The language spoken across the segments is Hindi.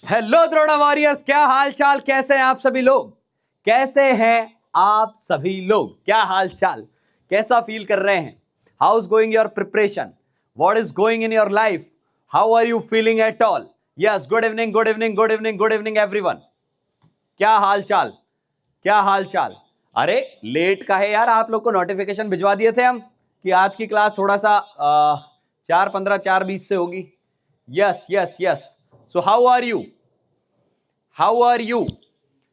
हेलो द्रोणा वॉरियर्स, क्या हाल चाल, कैसे हैं आप सभी लोग? कैसे हैं आप सभी लोग? क्या हाल चाल, कैसा फील कर रहे हैं? How is going your preparation? What is going in your life? How are you feeling at all? Yes, good evening, good evening, good evening, good evening everyone. क्या हाल चाल, क्या हाल चाल? अरे लेट का है यार, आप लोग को नोटिफिकेशन भिजवा दिए थे हम कि आज की क्लास थोड़ा सा 4:15 4:20 से होगी। Yes yes yes. So how are you? How are you?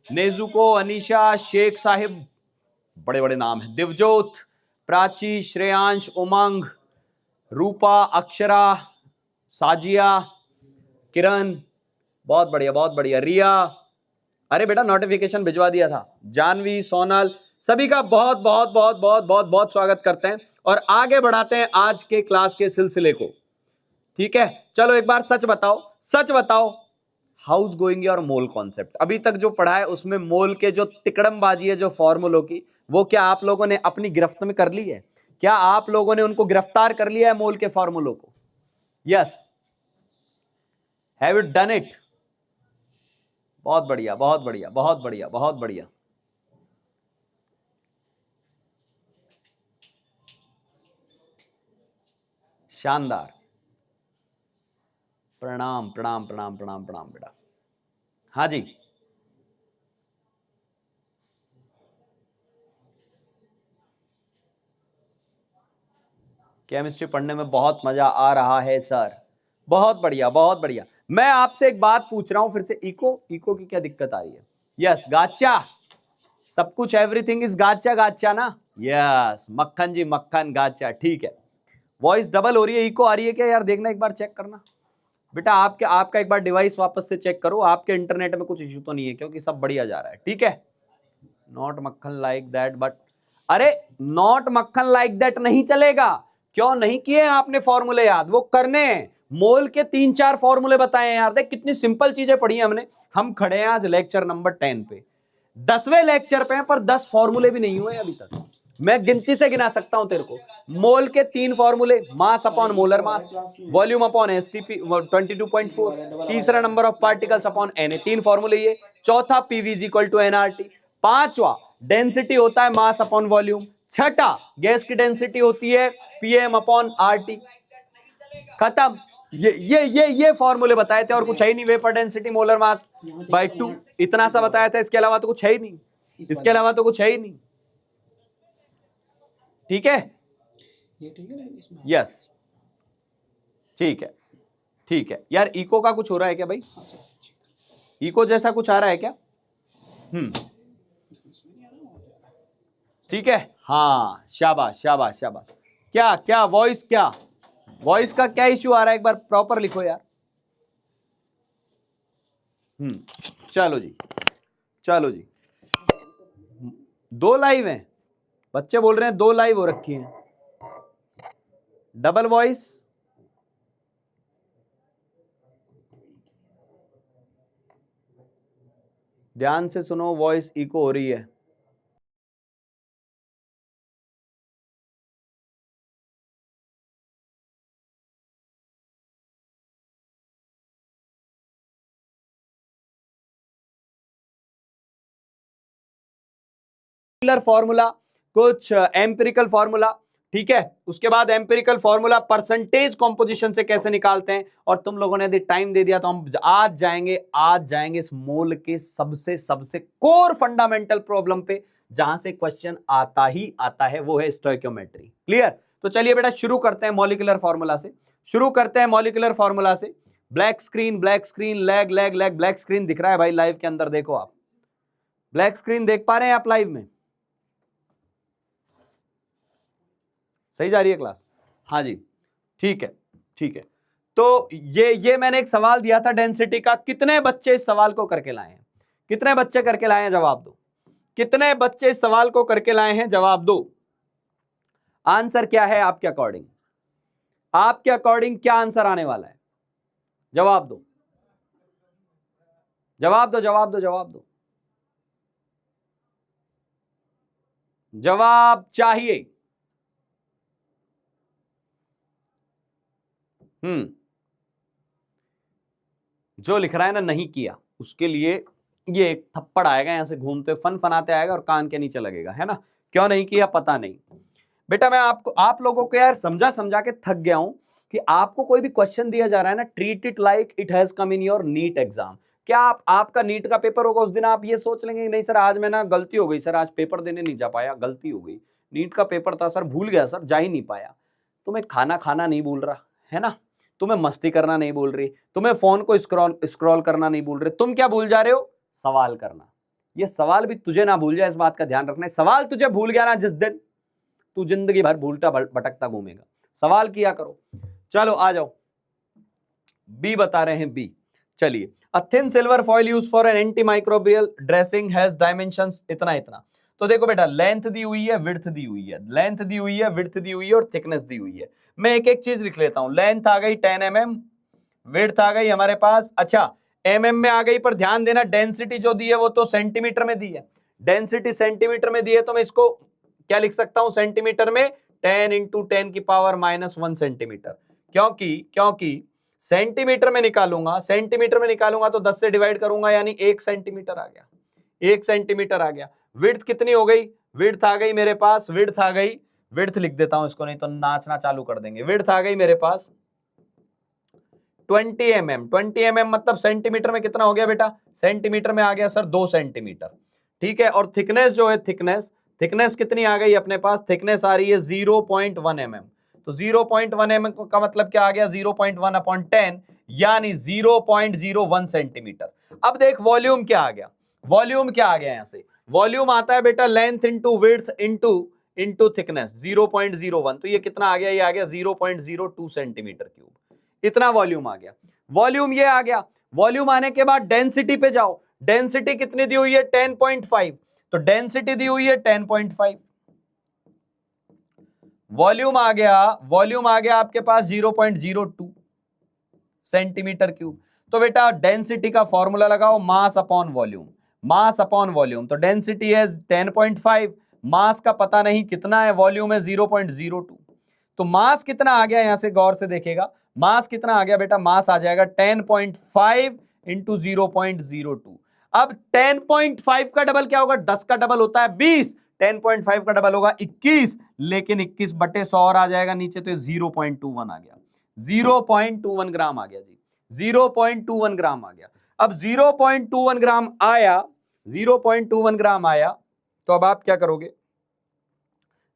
Nezuko, Anisha, Sheikh Sahib, बड़े बड़े नाम है, दिवजोत, प्राची, श्रेयांश, उमंग, रूपा, अक्षरा, साजिया, किरण, बहुत बढ़िया बहुत बढ़िया, रिया, अरे बेटा नोटिफिकेशन भिजवा दिया था, जानवी, सोनल, सभी का बहुत बहुत बहुत बहुत बहुत बहुत स्वागत करते हैं और आगे बढ़ाते हैं आज के क्लास के सिलसिले को। ठीक है, चलो एक बार सच बताओ, सच बताओ, house going your mole concept? अभी तक जो पढ़ा है उसमें मोल के जो तिकड़मबाजी है जो फॉर्मूलों की, वो क्या आप लोगों ने अपनी गिरफ्त में कर ली है? क्या आप लोगों ने उनको गिरफ्तार कर लिया है मोल के फॉर्मूलों को? Yes, have you done it? बहुत बढ़िया बहुत बढ़िया बहुत बढ़िया बहुत बढ़िया। शानदार, प्रणाम प्रणाम प्रणाम प्रणाम प्रणाम बेटा। हाँ जी, केमिस्ट्री पढ़ने में बहुत मजा आ रहा है सर। बहुत बढ़िया बहुत बढ़िया। मैं आपसे एक बात पूछ रहा हूं फिर से, इको इको की क्या दिक्कत आ रही है? यस, गाचा, सब कुछ एवरीथिंग इज गाचा गाचा ना? यस, मक्खन जी मक्खन, गाचा, ठीक है। वॉइस डबल हो रही है, इको आ रही है क्या यार? देखना एक बार, चेक करना बेटा। आपका एक बार डिवाइस वापस से चेक करो, आपके इंटरनेट में कुछ इश्यू तो नहीं है, क्योंकि सब बढ़िया जा रहा है। ठीक है, नॉट मक्खन लाइक दैट बट, अरे नॉट मक्खन लाइक दैट नहीं चलेगा। क्यों नहीं किए आपने फॉर्मूले याद? वो करने हैं। मोल के 3-4 फॉर्मूले बताए हैं यार, देख कितनी सिंपल चीजें पढ़ी हैं हमने। हम खड़े हैं आज लेक्चर नंबर 10 पे, 10वें लेक्चर पे हैं, पर 10 फॉर्मूले भी नहीं हुए अभी तक। मैं गिनती से गिना सकता हूं तेरे को। मोल के 3 फॉर्मूले, mass upon molar mass, volume upon STP 22.4, तीसरा number of particles upon N, 3 फॉर्मूले ये। चौथा PV is equal to NRT. पांचवा डेंसिटी होता है मास अपॉन वॉल्यूम। छठा गैस की डेंसिटी होती है पीएम अपॉन आरटी। खत्म। ये फॉर्मूले बताए थे और कुछ है ही नहीं। Vapour density molar mass by 2, इतना सा बताया था, इसके अलावा तो कुछ है ही नहीं, इसके अलावा तो कुछ है ही नहीं। ठीक है, यस, ठीक है ठीक है यार। इको का कुछ हो रहा है क्या भाई? इको जैसा कुछ आ रहा है क्या? ठीक है, हाँ, शाबाश शाबाश शाबाश। क्या क्या वॉइस, क्या वॉइस का क्या इश्यू आ रहा है? एक बार प्रॉपर लिखो यार। चलो जी, चलो जी। 2 लाइव हैं, बच्चे बोल रहे हैं 2 लाइव हो रखी हैं। डबल वॉइस, ध्यान से सुनो, वॉइस इको हो रही है। फॉर्मूला, कुछ एम्पिरिकल फॉर्मूला, ठीक है। उसके बाद एम्पिरिकल फॉर्मूला परसेंटेज कंपोजिशन से कैसे निकालते हैं, और तुम लोगों ने यदि टाइम दे दिया तो हम आज जाएंगे इस मोल के सबसे सबसे कोर फंडामेंटल प्रॉब्लम पे, जहां से क्वेश्चन आता ही आता है, वो है स्टोइकियोमेट्री। क्लियर? तो चलिए बेटा शुरू करते हैं मॉलिक्यूलर फॉर्मूला से, शुरू करते हैं मॉलिक्यूलर फॉर्मूला से। Black screen, black screen, lag lag lag, black screen दिख रहा है भाई लाइव के अंदर? देखो आप ब्लैक स्क्रीन देख पा रहे हैं आप लाइव में? सही जा रही है क्लास? हाँ जी, ठीक है ठीक है। तो ये मैंने एक सवाल दिया था डेंसिटी का, कितने बच्चे इस सवाल को करके लाए हैं? कितने बच्चे करके लाए हैं? जवाब दो। कितने बच्चे इस सवाल को करके लाए हैं? जवाब दो। आंसर क्या है आपके अकॉर्डिंग? आपके अकॉर्डिंग क्या आंसर आने वाला है? जवाब दो, जवाब दो, जवाब दो, जवाब दो, जवाब चाहिए। जो लिख रहा है ना नहीं किया, उसके लिए ये एक थप्पड़ आएगा, यहां से घूमते फन फनाते आएगा और कान के नीचे लगेगा, है ना। क्यों नहीं किया पता नहीं। बेटा मैं आपको, आप लोगों को यार समझा समझा के थक गया हूं कि आपको कोई भी क्वेश्चन दिया जा रहा है ना, treat it like it has come in your NEET exam. क्या आपका नीट का पेपर होगा उस दिन आप ये सोच लेंगे नहीं सर आज मैं ना गलती हो गई, सर आज पेपर देने नहीं जा पाया, गलती हो गई, नीट का पेपर था सर, भूल गया सर, जा ही नहीं पाया। तुम्हें खाना खाना नहीं भूल रहा है ना, तुम्हें मस्ती करना नहीं भूल रही, तुम्हें फोन को स्क्रॉल करना नहीं भूल रहे, तुम क्या भूल जा रहे हो, सवाल करना। ये सवाल भी तुझे ना भूल जाए, इस बात का ध्यान रखना है। सवाल तुझे भूल गया ना जिस दिन, तू जिंदगी भर भूलता भटकता घूमेगा। सवाल किया करो। चलो आ जाओ, बी बता रहे हैं, बी। चलिए, a thin silver foil use for an anti microbial dressing has dimensions इतना इतना। तो देखो बेटा, लेंथ दी हुई है, विड्थ दी हुई है, लेंथ दी हुई है, विड्थ दी हुई है और थिकनेस दी हुई है। मैं एक एक चीज लिख लेता हूं। लेंथ आ गई 10 mm, विड्थ आ गई हमारे पास, अच्छा mm में आ गई, पर ध्यान देना डेंसिटी जो दी है वो तो सेंटीमीटर में दी है, डेंसिटी सेंटीमीटर में दी है, तो मैं इसको क्या लिख सकता हूं सेंटीमीटर में, 10 इंटू 10 की पावर -1 सेंटीमीटर। क्योंकि सेंटीमीटर में निकालूंगा, सेंटीमीटर में निकालूंगा तो 10 से डिवाइड करूंगा, यानी 1 सेंटीमीटर आ गया, 1 सेंटीमीटर आ गया। विड्थ कितनी हो गई, विड्थ आ गई मेरे पास, विड्थ आ गई, विड्थ लिख देता हूं इसको, नहीं तो नाचना चालू कर देंगे। विड्थ आ गई मेरे पास 20 mm, 20 mm मतलब सेंटीमीटर में कितना हो गया बेटा, सेंटीमीटर में आ गया सर 2 सेंटीमीटर, ठीक है। और थिकनेस जो है, थिकनेस कितनी आ गई अपने पास, थिकनेस आ रही है 0.1 mm। तो 0.1 mm का मतलब क्या आ गया, 0.1 अपॉन 10 यानी 0.01 सेंटीमीटर। अब देख वॉल्यूम क्या आ गया, वॉल्यूम क्या आ गया यहां से, वॉल्यूम आता है बेटा length into width into thickness 0.01, तो ये कितना आ गया, ये आ गया 0.02 सेंटीमीटर क्यूब, इतना वॉल्यूम आ गया। वॉल्यूम ये आ गया। वॉल्यूम आने के बाद डेंसिटी पे जाओ, डेंसिटी कितनी दी हुई है 10.5, तो डेंसिटी दी हुई है 10.5, वॉल्यूम आ गया आपके पास 0.02 सेंटीमीटर क्यूब। तो बेटा डेंसिटी का फॉर्मूला लगाओ, मास अपॉन वॉल्यूम, मास अपॉन वॉल्यूम। तो डेंसिटी है 10.5, मास का पता नहीं कितना है, वॉल्यूम है 0.02, तो मास कितना आ गया, यहां से गौर से देखेगा, मास कितना आ गया बेटा, मास आ जाएगा 10.5 इंटू 0.02। अब 10.5 का डबल क्या होगा, 10 का डबल होता है 20, 10.5 का डबल होगा 21, लेकिन 21 बटे 100 और आ जाएगा नीचे, तो 0.21 आ गया, 0.21 ग्राम आ गया जी, 0.21 ग्राम आ गया। अब 0.21 ग्राम आया, 0.21 ग्राम आया, तो अब आप क्या करोगे,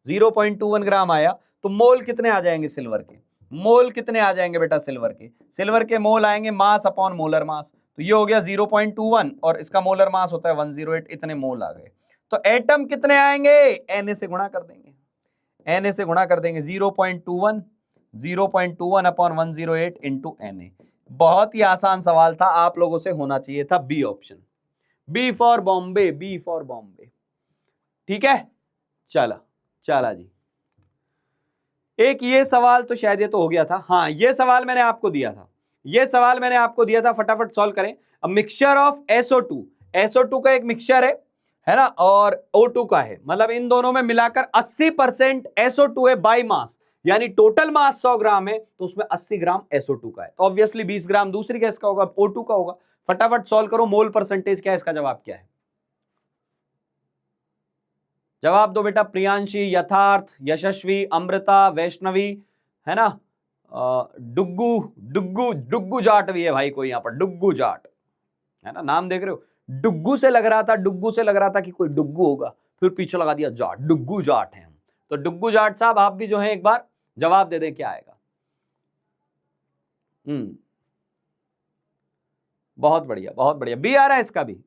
0.21 ग्राम आया तो मोल कितने आ जाएंगे सिल्वर के, मोल कितने आ जाएंगे बेटा सिल्वर के मोल आएंगे मास अपॉन मोलर मास। तो ये हो गया 0.21 और इसका मोलर मास होता है 108, इतने मोल आ गए। तो एटम कितने आएंगे, Na से गुणा कर देंगे, Na से गुणा कर देंगे, 0.21 अपॉन 108 इंटू Na। बहुत ही आसान सवाल था, आप लोगों से होना चाहिए था B option, B for Bombay, B for Bombay, ठीक है। चला जी, एक ये सवाल तो शायद ये तो हो गया था, हाँ ये सवाल मैंने आपको दिया था, ये सवाल मैंने आपको दिया था, फटाफट सॉल्व करें। A mixture of SO2, SO2 का एक मिक्सचर है ना, और O2 का है, मतलब इन दोनों में मिलाकर 80% SO2 है बाई मास, यानी टोटल मास 100 ग्राम है तो उसमें 80 ग्राम SO2 का है, तो ऑब्वियसली 20 ग्राम दूसरी गैस का होगा, O2 का होगा। फटाफट सॉल्व करो, मोल परसेंटेज क्या है, इसका जवाब क्या है, जवाब दो बेटा। प्रियांशी, यथार्थ, यशस्वी, अमृता, वैष्णवी, है ना, डुग्गू डुग्गू डुग्गू जाट भी है भाई कोई यहां पर, डुग्गू जाट, है ना, नाम देख रहे हो, डुग्गू से लग रहा था कि कोई डुग्गू होगा, फिर पीछे लगा दिया जाट, डुग्गू जाट है हम। तो डुग्गू जाट साहब आप भी जो है एक बार जवाब दे दें क्या आएगा। बहुत बढ़िया, बहुत बढ़िया, बी आ रहा है,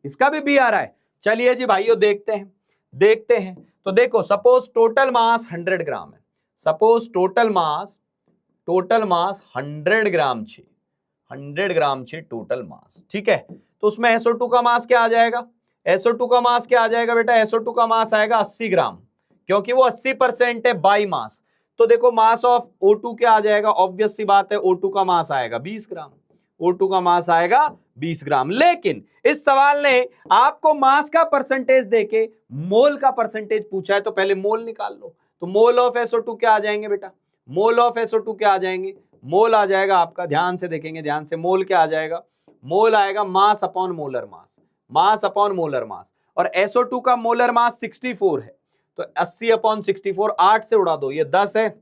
इसका भी बी आ रहा है। चलिए जी भाइयों देखते हैं। तो देखो सपोज टोटल मास 100 ग्राम है, सपोज टोटल मास 100 ग्राम छे, 100 ग्राम छे टोटल मास, ठीक है। तो उसमें SO2 का मास क्या आ जाएगा, SO2 का मास क्या आ जाएगा बेटा, SO2 का मास आएगा 80 ग्राम, क्योंकि वो 80% है बाई मास। तो देखो मास ऑफ O2 क्या आ जाएगा, ऑब्वियस सी बात है O2 का मास आएगा 20 ग्राम, O2 का मास आएगा 20 ग्राम। लेकिन इस सवाल ने आपको मास का परसेंटेज देके मोल का परसेंटेज पूछा है, तो पहले मोल निकाल लो। तो मोल ऑफ SO2 क्या आ जाएंगे बेटा, मोल ऑफ SO2 क्या आ जाएंगे, मोल आ जाएगा आपका, ध्यान से देखेंगे, ध्यान से, मोल क्या आ जाएगा, मोल आएगा मास अपॉन मोलर मास, मास अपॉन मोलर मास। और SO2 का मोलर मास 64 है, तो 80 अपॉन 64, 8 से उड़ा दो, ये 10 है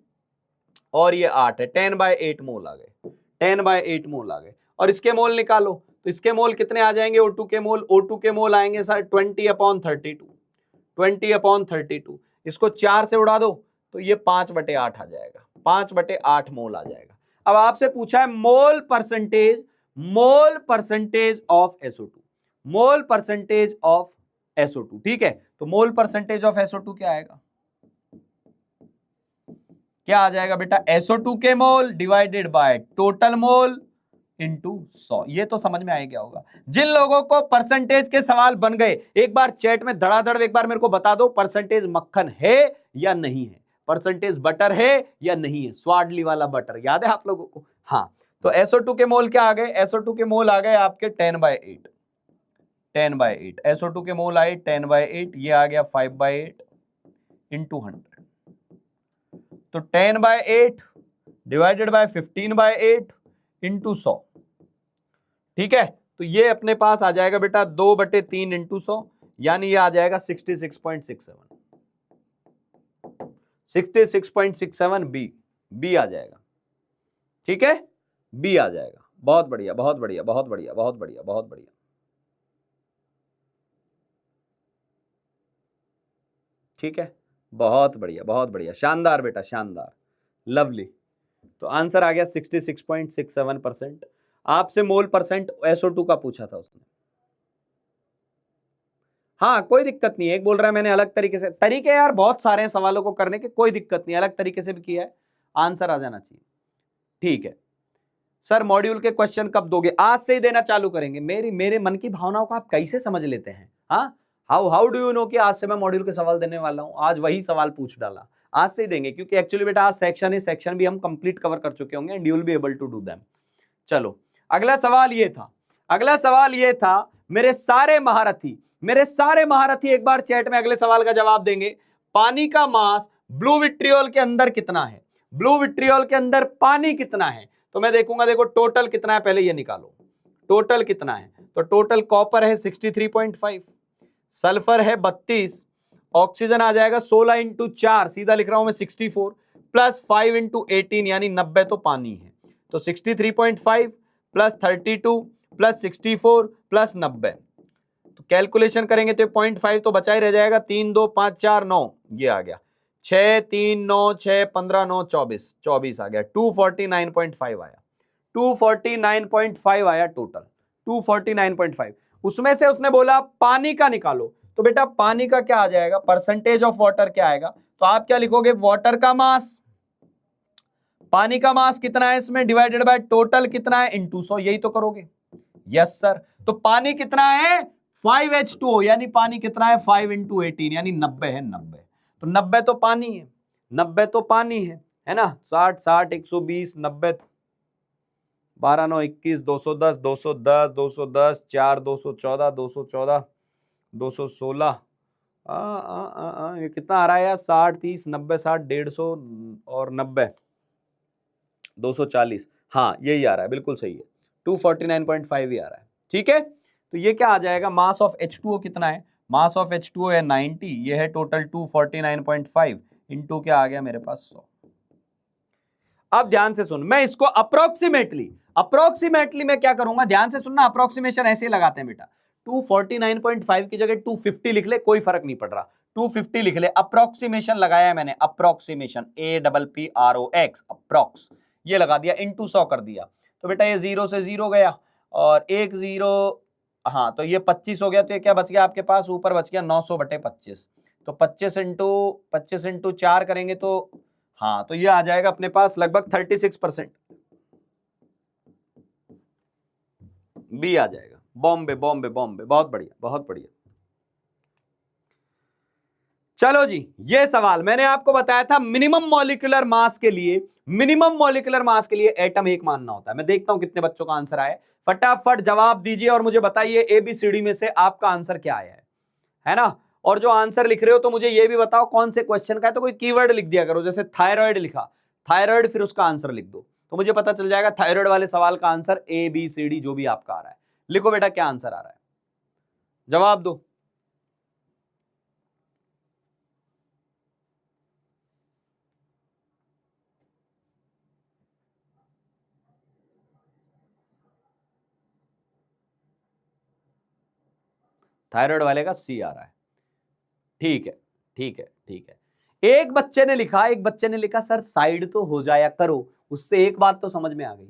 और ये 8 है, 10/8 मोल आ गए, 10/8 मोल आ गए। और इसके मोल निकालो, तो इसके मोल कितने आ जाएंगे O2 के मोल? O2 के मोल आएंगे सर 20/32, 20/32। इसको 4 से उड़ा दो तो ये 5/8 आ जाएगा, 5/8 मोल आ जाएगा। अब आपसे पूछा है mole percentage, mole percentage of SO2, mole percentage of SO2, ठीक है। तो मोल परसेंटेज ऑफ SO2 क्या आएगा? क्या आ जाएगा बेटा? SO2 के मोल divided by total mole into 100। ये तो समझ में आ गया होगा। जिन लोगों को परसेंटेज के सवाल बन गए, एक बार चैट में धड़ाधड़ एक बार मेरे को बता दो, परसेंटेज मक्खन है या नहीं है, परसेंटेज बटर है या नहीं है, स्वाडली वाला बटर याद है आप लोगों को? हाँ, तो SO2 के मोल क्या आ गए? SO2 के मोल आ गए आपके 10/8, 10/8। SO2 के मोल आए 10/8, ये आ गया 5/8 इंटू 100, तो 10/8 डिवाइडेड बाय 15/8 इंटू 100, ठीक है। तो ये अपने पास आ जाएगा बेटा 2/3 इंटू 100, यानी ये आ जाएगा 66.67, 66.67 बी आ जाएगा, ठीक है, बी आ जाएगा। बहुत बढ़िया, बहुत बढ़िया, बहुत बढ़िया, बहुत बढ़िया, बहुत बढ़िया। ठीक है, बहुत बढ़िया, बहुत बढ़िया, शानदार बेटा, शानदार, लवली। तो आंसर आ गया 66.67%। आपसे मोल परसेंट SO2 का पूछा था उसने। हाँ, कोई दिक्कत नहीं है। एक बोल रहा है मैंने अलग तरीके से, तरीके यार बहुत सारे हैं सवालों को करने के, कोई दिक्कत नहीं, अलग तरीके से भी किया है, आंसर आ जाना चाहिए, ठीक है। सर मॉड्यूल के क्वेश्चन कब दोगे? आज से ही देना चालू करेंगे। मेरे मन की भावनाओं को आप कैसे समझ लेते हैं? हाँ, हाउ डू यू नो कि आज से मैं मॉड्यूल के सवाल देने वाला हूं? आज वही सवाल पूछ डाला, आज से ही देंगे, क्योंकि एक्चुअली बेटा आज सेक्शन है, सेक्शन भी हम कंप्लीट कवर कर चुके होंगे and you will be able to do them. चलो, अगला सवाल ये था, अगला सवाल ये था, मेरे सारे महारथी एक बार चैट में अगले सवाल का जवाब देंगे। पानी का मास ब्लू विट्रियोल के अंदर कितना है? ब्लू विट्रियोल के अंदर पानी कितना है? तो मैं देखूंगा, देखो टोटल कितना है, पहले ये निकालो, टोटल कितना है। तो टोटल कॉपर है 63.5, सल्फर है 32, ऑक्सीजन आ जाएगा 16 इंटू 4, सीधा लिख रहा हूं मैं 64, प्लस 5 इंटू 18 यानी 90 तो पानी है। तो 63.5 प्लस 32 प्लस 64 प्लस 90, तो कैलकुलेशन करेंगे तो 0.5 तो बचा ही रह जाएगा, 3 2 5 4 9, ये आ गया 6 3 9 6 15 9 24, 24 आ गया, 249.5 आया, 249.5 आया टोटल, 249.5। उसमें से उसने बोला पानी का निकालो, तो बेटा पानी का क्या आ जाएगा? परसेंटेज ऑफ वाटर क्या आएगा? तो आप क्या लिखोगे? वाटर का मास, पानी का मास कितना है इसमें, डिवाइडेड बाय टोटल कितना है इंटू 100, यही तो करोगे। यस सर, तो पानी कितना है? 5H2O, यानी पानी कितना है? 5 इंटू 18 यानी 90 है, 90। तो 90 तो पानी है, 90 तो पानी है ना। 60 60 120 90, 12 9 21, 210 210 210 4 214 214 216, ये कितना आ रहा है यार? 60 30 90 60 150 और 90 240, हाँ यही आ रहा है, बिल्कुल सही है, 249.5 ही आ रहा है, ठीक है। तो ये क्या आ जाएगा? मास ऑफ H2O कितना है? मास ऑफ H2O है 90, ये है टोटल 249.5 इंटू क्या आ गया मेरे पास 100। अब ध्यान से सुन, मैं इसको अप्रोक्सीमेटली मैं क्या करूंगा, ध्यान से सुनना, अप्रोक्सीमेशन ऐसे ही लगाते हैं बेटा, 249.5 की जगह 250 लिख ले, कोई फर्क नहीं पड़ रहा, 250 लिख ले, अप्रोक्सीमेशन लगाया है मैंने, अप्रोक्सीमेशन APPROX, अप्रोक्स ये लगा दिया, इंटू 100 कर दिया, तो बेटा ये 0 से 0 गया और 1 0, हाँ तो ये 25 हो गया, तो ये क्या बच गया आपके पास? ऊपर बच गया 900/25, तो 25 इंटू 4 करेंगे तो हाँ, तो ये आ जाएगा अपने पास लगभग 36%, बी आ जाएगा, बॉम्बे बॉम्बे बॉम्बे, बहुत बढ़िया, बहुत बढ़िया। चलो जी, ये सवाल मैंने आपको बताया था, मिनिमम मॉलिक्यूलर मास के लिए, मिनिमम मॉलिक्यूलर मास के लिए एटम 1 मानना होता है। मैं देखता हूं कितने बच्चों का आंसर आया, फटाफट जवाब दीजिए और मुझे बताइए ABCD में से आपका आंसर क्या आया है ना। और जो आंसर लिख रहे हो तो मुझे ये भी बताओ कौन से क्वेश्चन का है, तो कोई कीवर्ड लिख दिया करो, जैसे थायराइड लिखा, थायराइड फिर उसका आंसर लिख दो, तो मुझे पता चल जाएगा थायराइड वाले सवाल का आंसर ABCD जो भी आपका आ रहा है। लिखो बेटा क्या आंसर आ रहा है, जवाब दो। थायराइड वाले का सी आ रहा है। ठीक है ठीक है ठीक है। एक बच्चे ने लिखा सर साइड तो हो जाया करो, उससे एक बात तो समझ में आ गई,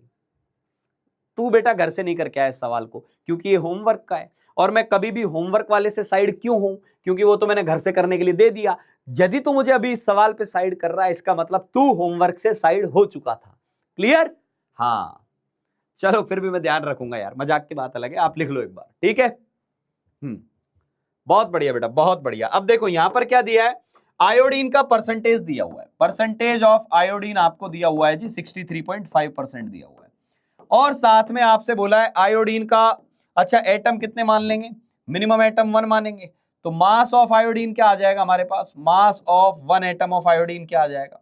तू बेटा घर से नहीं करके आया इस सवाल को, क्योंकि ये होमवर्क का है। और मैं कभी भी होमवर्क वाले से साइड क्यों हूं, क्योंकि वो तो मैंने घर से करने के लिए दे दिया। यदि तू मुझे अभी इस सवाल पे साइड कर रहा है, इसका मतलब तू होमवर्क से साइड हो चुका था। क्लियर? हाँ चलो, फिर भी मैं ध्यान रखूंगा यार, मजाक की बात अलग है, आप लिख लो एक बार, ठीक है। बहुत बढ़िया बेटा, बहुत बढ़िया। अब देखो यहां पर क्या दिया है, आयोडीन का परसेंटेज दिया हुआ है, परसेंटेज ऑफ आयोडीन आपको दिया हुआ है जी 63.5% दिया हुआ है। और साथ में आपसे बोला है आयोडीन का, अच्छा एटम कितने मान लेंगे, मिनिमम एटम 1 मानेंगे, तो मास ऑफ आयोडीन क्या आ जाएगा हमारे पास, mass of 1 atom of iodine क्या आ जाएगा,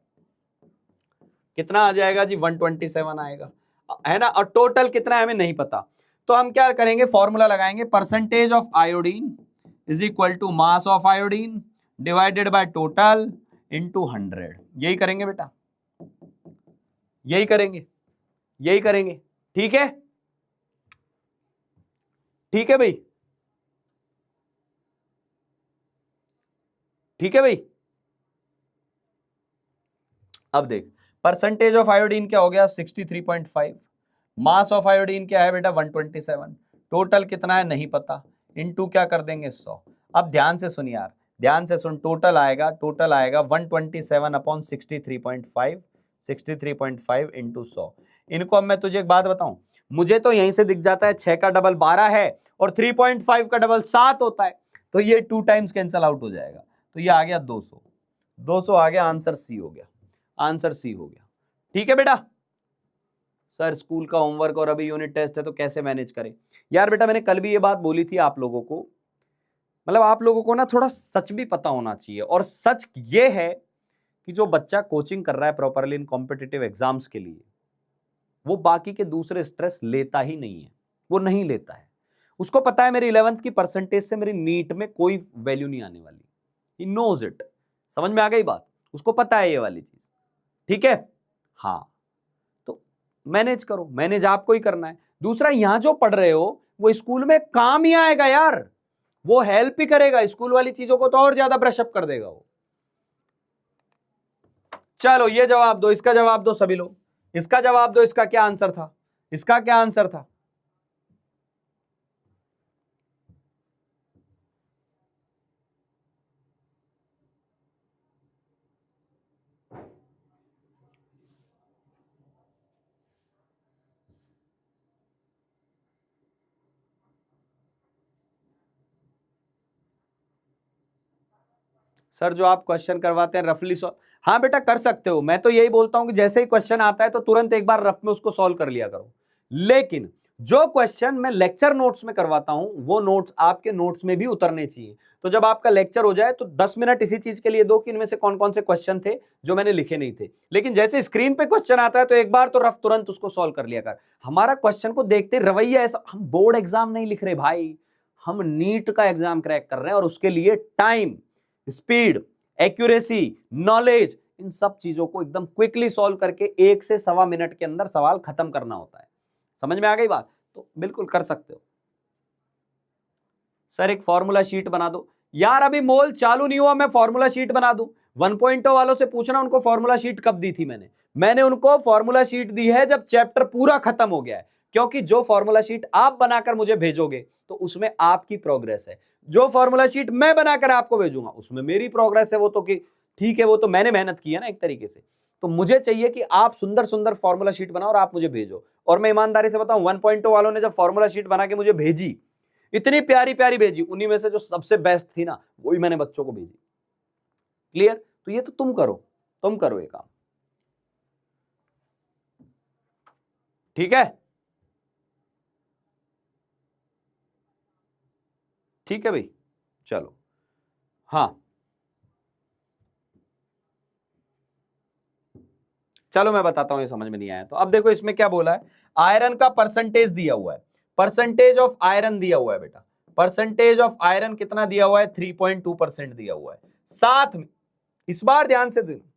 कितना आ जाएगा जी 127 आएगा, है ना। और टोटल कितना है हमें नहीं पता, तो हम क्या करेंगे, फॉर्मूला लगाएंगे, percentage of iodine is equal to mass of iodine divided by total into 100। यही करेंगे बेटा, यही करेंगे, यही करेंगे, ठीक है, ठीक है भाई, ठीक है भाई। अब देख परसेंटेज ऑफ आयोडीन क्या हो गया 63.5, मास ऑफ आयोडीन क्या है बेटा 127, टोटल कितना है नहीं पता, इनटू क्या कर देंगे 100। अब ध्यान से सुन यार, ध्यान से सुन, टोटल आएगा 127 अपॉन 63.5, 63.5 इंटू 100। इनको अब मैं तुझे एक बात बताऊं, मुझे तो यहीं से दिख जाता है 6 का डबल 12 है और 3.5 का डबल 7 होता है, तो ये 2 टाइम्स कैंसल आउट हो जाएगा, तो ये आ गया 200, 200 आ गया, आंसर सी हो गया, आंसर सी हो गया। ठीक है बेटा। सर स्कूल का होमवर्क और अभी यूनिट टेस्ट है तो कैसे मैनेज करें, यार बेटा मैंने कल भी ये बात बोली थी आप लोगों को, मतलब आप लोगों को ना थोड़ा सच भी पता होना चाहिए, और सच ये है कि जो बच्चा कोचिंग कर रहा है प्रॉपरली इन कॉम्पिटिटिव एग्जाम्स के लिए, वो बाकी के दूसरे स्ट्रेस लेता ही नहीं है, वो नहीं लेता है। उसको पता है मेरी 11th की परसेंटेज से मेरी नीट में कोई वैल्यू नहीं आने वाली, ही नोज इट। समझ में आ गई बात, उसको पता है ये वाली चीज, ठीक है। हाँ तो मैनेज करो, मैनेज आपको ही करना है। दूसरा यहां जो पढ़ रहे हो वो स्कूल में काम ही आएगा यार, वो हेल्प ही करेगा, स्कूल वाली चीजों को तो और ज्यादा ब्रशअप कर देगा वो। चलो ये जवाब दो, इसका जवाब दो सभी लोग, इसका जवाब दो, इसका क्या आंसर था, इसका क्या आंसर था। सर जो आप क्वेश्चन करवाते हैं रफली सॉल्व, हाँ बेटा कर सकते हो, मैं तो यही बोलता हूं कि जैसे ही क्वेश्चन आता है तो तुरंत एक बार रफ में उसको सॉल्व कर लिया करो, लेकिन जो क्वेश्चन मैं लेक्चर नोट्स में करवाता हूं वो नोट्स आपके नोट्स में भी उतरने चाहिए। तो जब आपका लेक्चर हो जाए तो 10 मिनट इसी चीज के लिए दो कि इनमें से कौन कौन से क्वेश्चन थे जो मैंने लिखे नहीं थे, लेकिन जैसे स्क्रीन पे क्वेश्चन आता है तो एक बार तो रफ तुरंत उसको सॉल्व कर लिया कर। हमारा क्वेश्चन को देखते रवैया ऐसा, हम बोर्ड एग्जाम नहीं लिख रहे भाई, हम नीट का एग्जाम क्रैक कर रहे हैं, और उसके लिए टाइम, स्पीड, एक्यूरेसी, नॉलेज, इन सब चीजों को एकदम क्विकली सॉल्व करके 1 से 1.25 मिनट के अंदर सवाल खत्म करना होता है। समझ में आ गई बात, तो बिल्कुल कर सकते हो। सर एक फॉर्मूला शीट बना दो, यार अभी मोल चालू नहीं हुआ मैं फॉर्मूला शीट बना दूं, 1.0 वालों से पूछना उनको फॉर्मूला शीट कब दी थी मैंने उनको फॉर्मूला शीट दी है जब चैप्टर पूरा खत्म हो गया है, क्योंकि जो फॉर्मूला शीट आप बनाकर मुझे भेजोगे तो उसमें आपकी प्रोग्रेस है, जो फॉर्मूला शीट मैं बनाकर आपको भेजूंगा उसमें मेरी प्रोग्रेस है। वो तो कि ठीक है, वो तो मैंने मेहनत की है ना एक तरीके से, तो मुझे चाहिए कि आप सुंदर सुंदर फॉर्मूला शीट बनाओ और आप मुझे भेजो। और मैं ईमानदारी से बताऊं 1.0 वालों ने जब फॉर्मूला शीट बना के मुझे भेजी, इतनी प्यारी प्यारी भेजी, उन्हीं में से जो सबसे बेस्ट थी ना वही मैंने बच्चों को भेजी। क्लियर? तो ये तो तुम करो, तुम करो ये काम, ठीक है, ठीक है भाई। चलो हाँ चलो मैं बताता हूं, ये समझ में नहीं आया तो अब देखो इसमें क्या बोला है, आयरन का परसेंटेज दिया हुआ है, परसेंटेज ऑफ आयरन दिया हुआ है बेटा, परसेंटेज ऑफ आयरन कितना दिया हुआ है, 3.2% दिया हुआ है। साथ में इस बार ध्यान से देना,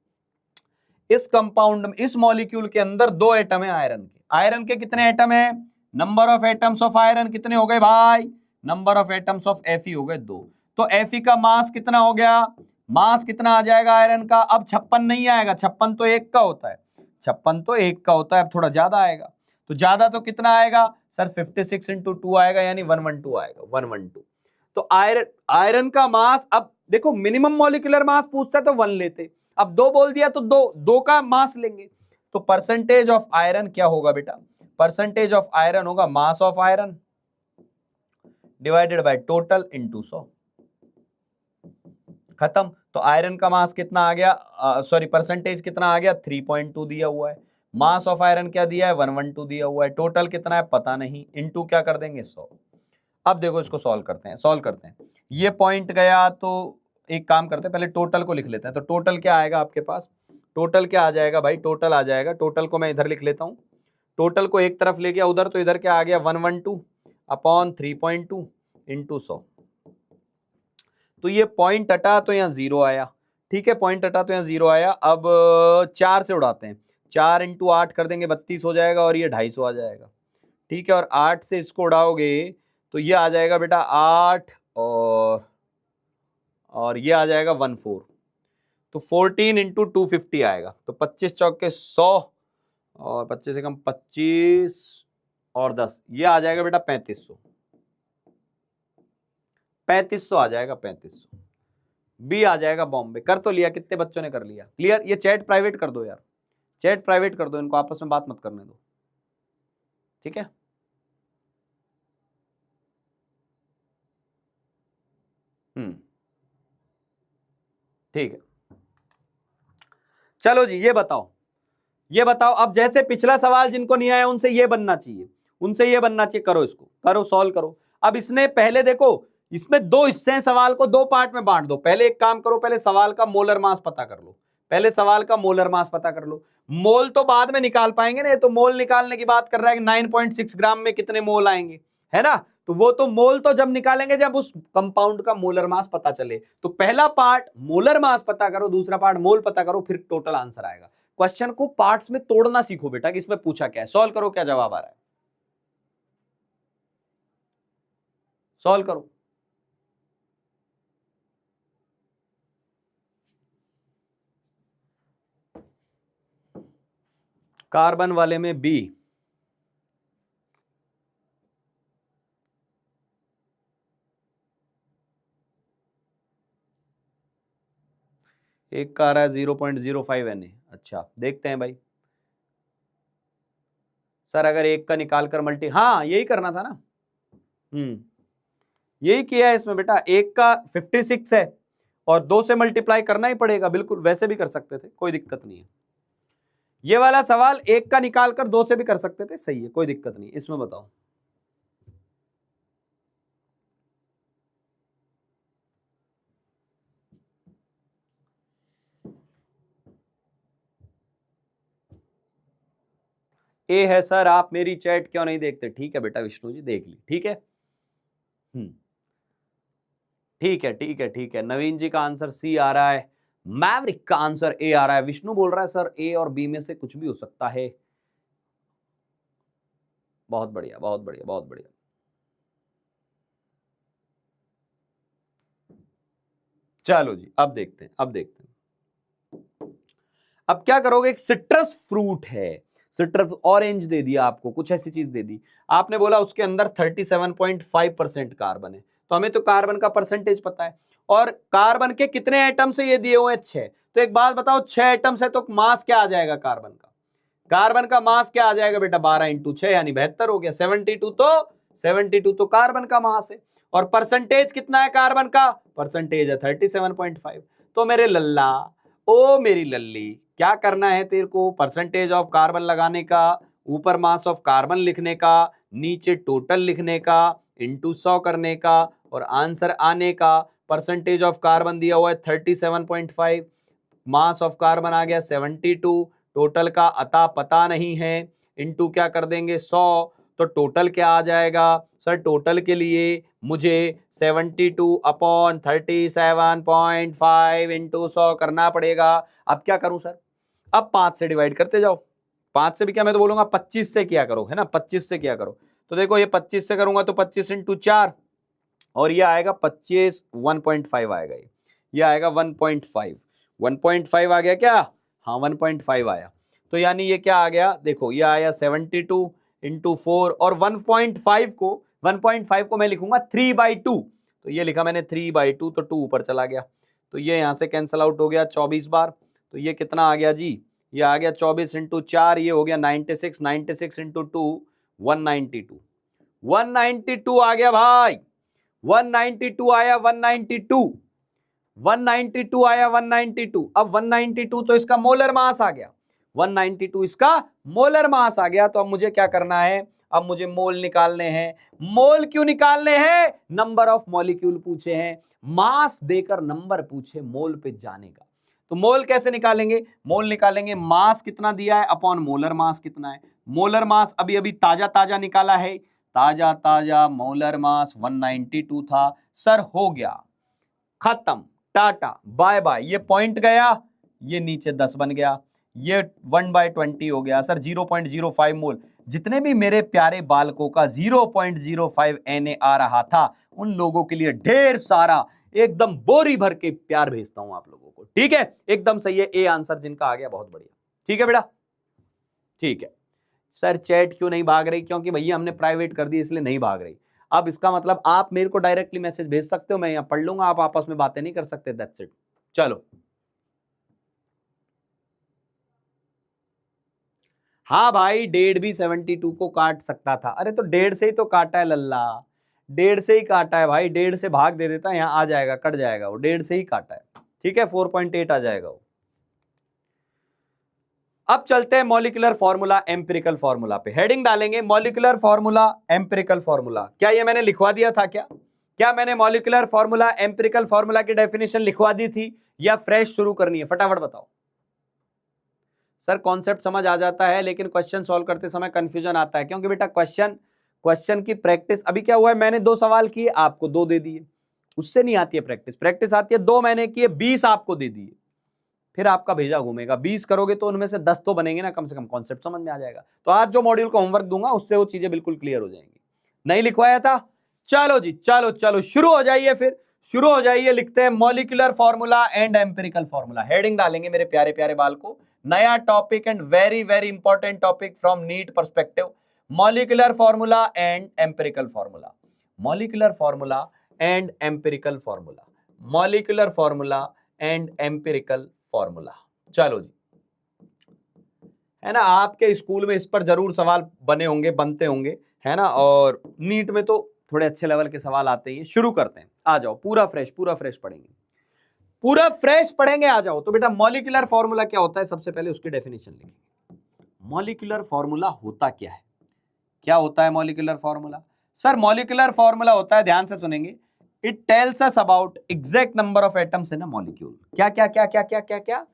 इस कंपाउंड में, इस मॉलिक्यूल के अंदर 2 एटम है आयरन के। आयरन के कितने एटम है, number of atoms of iron कितने हो गए भाई, number of atoms of Fe हो गए 2। तो Fe का मास कितना हो गया, मास कितना आ जाएगा आयरन का, अब 56 नहीं आएगा, 56 तो 1 का होता है, 56 तो 1 का होता है, अब थोड़ा ज्यादा आएगा। तो ज्यादा तो कितना आएगा सर, 56 इंटू 2 आएगा, यानी 112 आएगा, 112। तो आयरन का मास, अब देखो मिनिमम मॉलिक्यूलर मास पूछता है तो 1 लेते, अब 2 बोल दिया तो 2 का मास लेंगे। तो परसेंटेज ऑफ आयरन क्या होगा बेटा, परसेंटेज ऑफ आयरन होगा mass of iron divided by total into 100, खत्म। तो आयरन का मास कितना आ गया, सॉरी परसेंटेज कितना आ गया, 3.2 दिया हुआ है, मास ऑफ आयरन क्या दिया है, 112 दिया हुआ है, टोटल कितना है पता नहीं, इनटू क्या कर देंगे 100। अब देखो इसको सॉल्व करते हैं, सॉल्व करते हैं। ये पॉइंट गया तो एक काम करते हैं, पहले टोटल को लिख लेते हैं। तो टोटल क्या आएगा आपके पास, टोटल क्या आ जाएगा भाई, टोटल आ जाएगा, टोटल को मैं इधर लिख लेता हूं, टोटल को एक तरफ ले गया उधर, तो इधर क्या आ गया 112 अपॉन 3.2 इंटू 100। तो ये पॉइंट हटा तो यहाँ 0 आया, ठीक है, पॉइंट हटा तो यहाँ 0 आया। अब 4 से उड़ाते हैं, 4 इंटू 8 कर देंगे 32 हो जाएगा, और ये 250 आ जाएगा, ठीक है। और 8 से इसको उड़ाओगे तो ये आ जाएगा बेटा 8 और ये आ जाएगा 14, तो 14 इंटू 250 आएगा। तो 25 चौक के 100 और 25 से कम 25 और 10, ये आ जाएगा बेटा 3500, 3500 आ जाएगा, 3500 बी आ जाएगा बॉम्बे। कर तो लिया, कितने बच्चों ने कर लिया क्लियर। ये चैट प्राइवेट कर दो यार, चैट प्राइवेट कर दो, इनको आपस में बात मत करने दो, ठीक है। ठीक है, चलो जी, ये बताओ, ये बताओ। अब जैसे पिछला सवाल जिनको नहीं आया उनसे ये बनना चाहिए, उनसे ये बनना चाहिए, करो इसको, करो सॉल्व करो। अब इसने पहले देखो, इसमें 2 हिस्से हैं, सवाल को 2 पार्ट में बांट दो। पहले एक काम करो, पहले सवाल का मोलर मास पता कर लो, पहले सवाल का मोलर मास पता कर लो। मोल तो बाद में निकाल पाएंगे ना, तो मोल निकालने की बात कर रहा है कि 9.6 ग्राम में कितने मोल आएंगे, है ना। तो वो तो मोल तो जब निकालेंगे जब उस कंपाउंड का मोलर मास पता चले। तो पहला पार्ट मोलर मास पता करो, दूसरा पार्ट मोल पता करो, फिर टोटल आंसर आएगा। क्वेश्चन को पार्ट्स में तोड़ना सीखो बेटा, कि इसमें पूछा क्या है। सॉल्व करो, क्या जवाब आ रहा है, सॉल्व करो। कार्बन वाले में बी, एक का आ रहा है 0.05 Na। अच्छा देखते हैं भाई, सर अगर एक का निकाल कर मल्टी, हाँ यही करना था ना, यही किया है इसमें बेटा। एक का 56 है और 2 से मल्टीप्लाई करना ही पड़ेगा, बिल्कुल वैसे भी कर सकते थे, कोई दिक्कत नहीं है। ये वाला सवाल एक का निकाल कर 2 से भी कर सकते थे, सही है, कोई दिक्कत नहीं। इसमें बताओ, ए है सर, आप मेरी चैट क्यों नहीं देखते। ठीक है बेटा विष्णु जी, देख ली, ठीक है, ठीक है, ठीक है, ठीक है। नवीन जी का आंसर सी आ रहा है, मैवरिक का आंसर ए आ रहा है। विष्णु बोल रहा है सर ए और बी में से कुछ भी हो सकता है। बहुत बढ़िया, बहुत बढ़िया, बहुत बढ़िया। चलो जी, अब देखते हैं, अब देखते हैं। अब क्या करोगे, एक सिट्रस फ्रूट है, सिट्रस ऑरेंज दे दिया आपको, कुछ ऐसी चीज दे दी, आपने बोला उसके अंदर 37.5% कार्बन है। तो हमें तो कार्बन का परसेंटेज पता है, और कार्बन के कितने एटम से ये दिए हुए हैं, 6। तो एक बात बताओ, 6 एटम से तो मास क्या आ जाएगा कार्बन का, कार्बन का मास क्या आ जाएगा बेटा, 12 इंटू 6 यानी 72 हो गया। 72 तो कार्बन का मास है। और परसेंटेज कितना है कार्बन का, परसेंटेज है 37.5। तो मेरे लल्ला, ओ मेरी लल्ली, क्या करना है तेरे को, परसेंटेज ऑफ कार्बन लगाने का, ऊपर मास ऑफ कार्बन लिखने का, नीचे टोटल लिखने का, इंटू 100 करने का, और आंसर आने का। परसेंटेज ऑफ कार्बन दिया हुआ है 37.5, मास ऑफ कार्बन आ गया 72, टोटल का अता पता नहीं है, इंटू क्या कर देंगे 100, तो टोटल क्या आ जाएगा सर? टोटल के लिए मुझे 72/37.5 इंटू 100 करना पड़ेगा। अब क्या करूं सर? अब 5 से डिवाइड करते जाओ। 5 से भी क्या, मैं तो बोलूंगा 25 से किया करो, है ना, 25 से किया करो। तो देखो ये 25 से करूंगा तो 25 इंटू 4 और ये आएगा 25, 1.5 आएगा, ये आएगा 1.5। 1.5 आ गया क्या? हाँ 1.5 आया। तो यानी ये क्या आ गया? देखो ये आया 72 इंटू 4 और 1.5 को मैं लिखूंगा 3/2। तो ये लिखा मैंने 3/2, तो 2 ऊपर चला गया, तो ये यहां से कैंसिल आउट हो गया 24 बार। तो ये कितना आ गया जी? ये आ गया 24 इंटू 4, ये हो गया 96। 96 इंटू 2 192। 192 आ गया भाई, 192 आया, 192 आया, 192। अब 192 तो इसका मोलर मास आ गया, 192 इसका मोलर मास आ गया। तो अब मुझे क्या करना है? अब मुझे मोल निकालने हैं। मोल क्यों निकालने हैं? नंबर ऑफ मॉलिक्यूल पूछे हैं, मास देकर नंबर पूछे मोल पे जाने का। तो मोल कैसे निकालेंगे? मोल निकालेंगे मास कितना दिया है अपॉन मोलर मास कितना है। मोलर मास अभी अभी ताजा ताजा निकाला है, ताजा ताजा मोलर मास 192 था सर, हो गया, खत्म, टाटा बाय बाय। ये पॉइंट गया, ये नीचे 10 बन गया, ये 1/20 हो गया सर, 0.05 मोल। जितने भी मेरे प्यारे बालकों का 0.05 Na आ रहा था, उन लोगों के लिए ढेर सारा एकदम बोरी भर के प्यार भेजता हूं आप लोगों को। ठीक है, एकदम सही है, ए आंसर जिनका आ गया, बहुत बढ़िया। ठीक है बेटा, ठीक है। सर चैट क्यों नहीं भाग रही? क्योंकि भैया हमने प्राइवेट कर दी इसलिए नहीं भाग रही। अब इसका मतलब आप मेरे को डायरेक्टली मैसेज भेज सकते हो, मैं यहां पढ़ लूंगा, आप आपस में बातें नहीं कर सकते, दैट्स इट। चलो, हाँ भाई 1.5 भी 72 को काट सकता था। अरे तो 1.5 से ही तो काटा है लल्ला, 1.5 से ही काटा है भाई, 1.5 से भाग दे देता, यहां आ जाएगा, कट जाएगा, वो 1.5 से ही काटा है। ठीक है, 4.8 आ जाएगा वो। अब चलते हैं मॉलिक्यूलर फॉर्मूला एम्पिरिकल फॉर्मूला पे, हेडिंग डालेंगे मॉलिक्यूलर फॉर्मूला एम्पिरिकल फॉर्मूला। क्या ये मैंने लिखवा दिया था? क्या मैंने मॉलिक्यूलर फॉर्मूला एम्पिरिकल फॉर्मूला की डेफिनेशन लिखवा दी थी या फ्रेश शुरू करनी है? फटाफट बताओ। सर कॉन्सेप्ट समझ आ जाता है लेकिन क्वेश्चन सॉल्व करते समय कंफ्यूजन आता है, क्योंकि बेटा क्वेश्चन की प्रैक्टिस, अभी क्या हुआ है, मैंने 2 सवाल किए, आपको 2 दे दिए, उससे नहीं आती है प्रैक्टिस। प्रैक्टिस आती है 2 मैंने किए, 20 आपको दे दिए, फिर आपका भेजा घूमेगा। 20 करोगे तो उनमें से 10 तो बनेंगे ना, कम से कम कॉन्सेप्ट समझ में आ जाएगा। तो आज जो मॉड्यूल का होमवर्क दूंगा उससे वो चीजें बिल्कुल क्लियर हो जाएंगी। नहीं लिखवाया था? चलो जी, चलो शुरू हो जाइए, फिर शुरू हो जाइए। लिखते हैं molecular formula and empirical formula. Heading डालेंगे मेरे प्यारे प्यारे बाल को, नया topic and very very important topic from NEET perspective, molecular formula and empirical formula. Molecular formula and empirical formula, molecular formula and empirical formula. चलो जी, है ना, आपके स्कूल में इस पर जरूर सवाल बने होंगे, बनते होंगे, है ना, और नीट में तो थोड़े अच्छे लेवल के सवाल आते हैं। शुरू करते हैं, आ जाओ, पूरा फ्रेश पढ़ेंगे, पूरा फ्रेश पढ़ेंगे, आ जाओ। तो बेटा मॉलिक्यूलर फॉर्मूला क्या होता है, सबसे पहले उसकी डेफिनेशन लिखेंगे। मॉलिक्यूलर फॉर्मूला होता क्या है? क्या होता है molecular formula? Sir molecular formula होता है, ध्यान से सुनेंगे, it tells us about exact number of atoms in a molecule. क्या क्या क्या क्या क्या क्या क्या?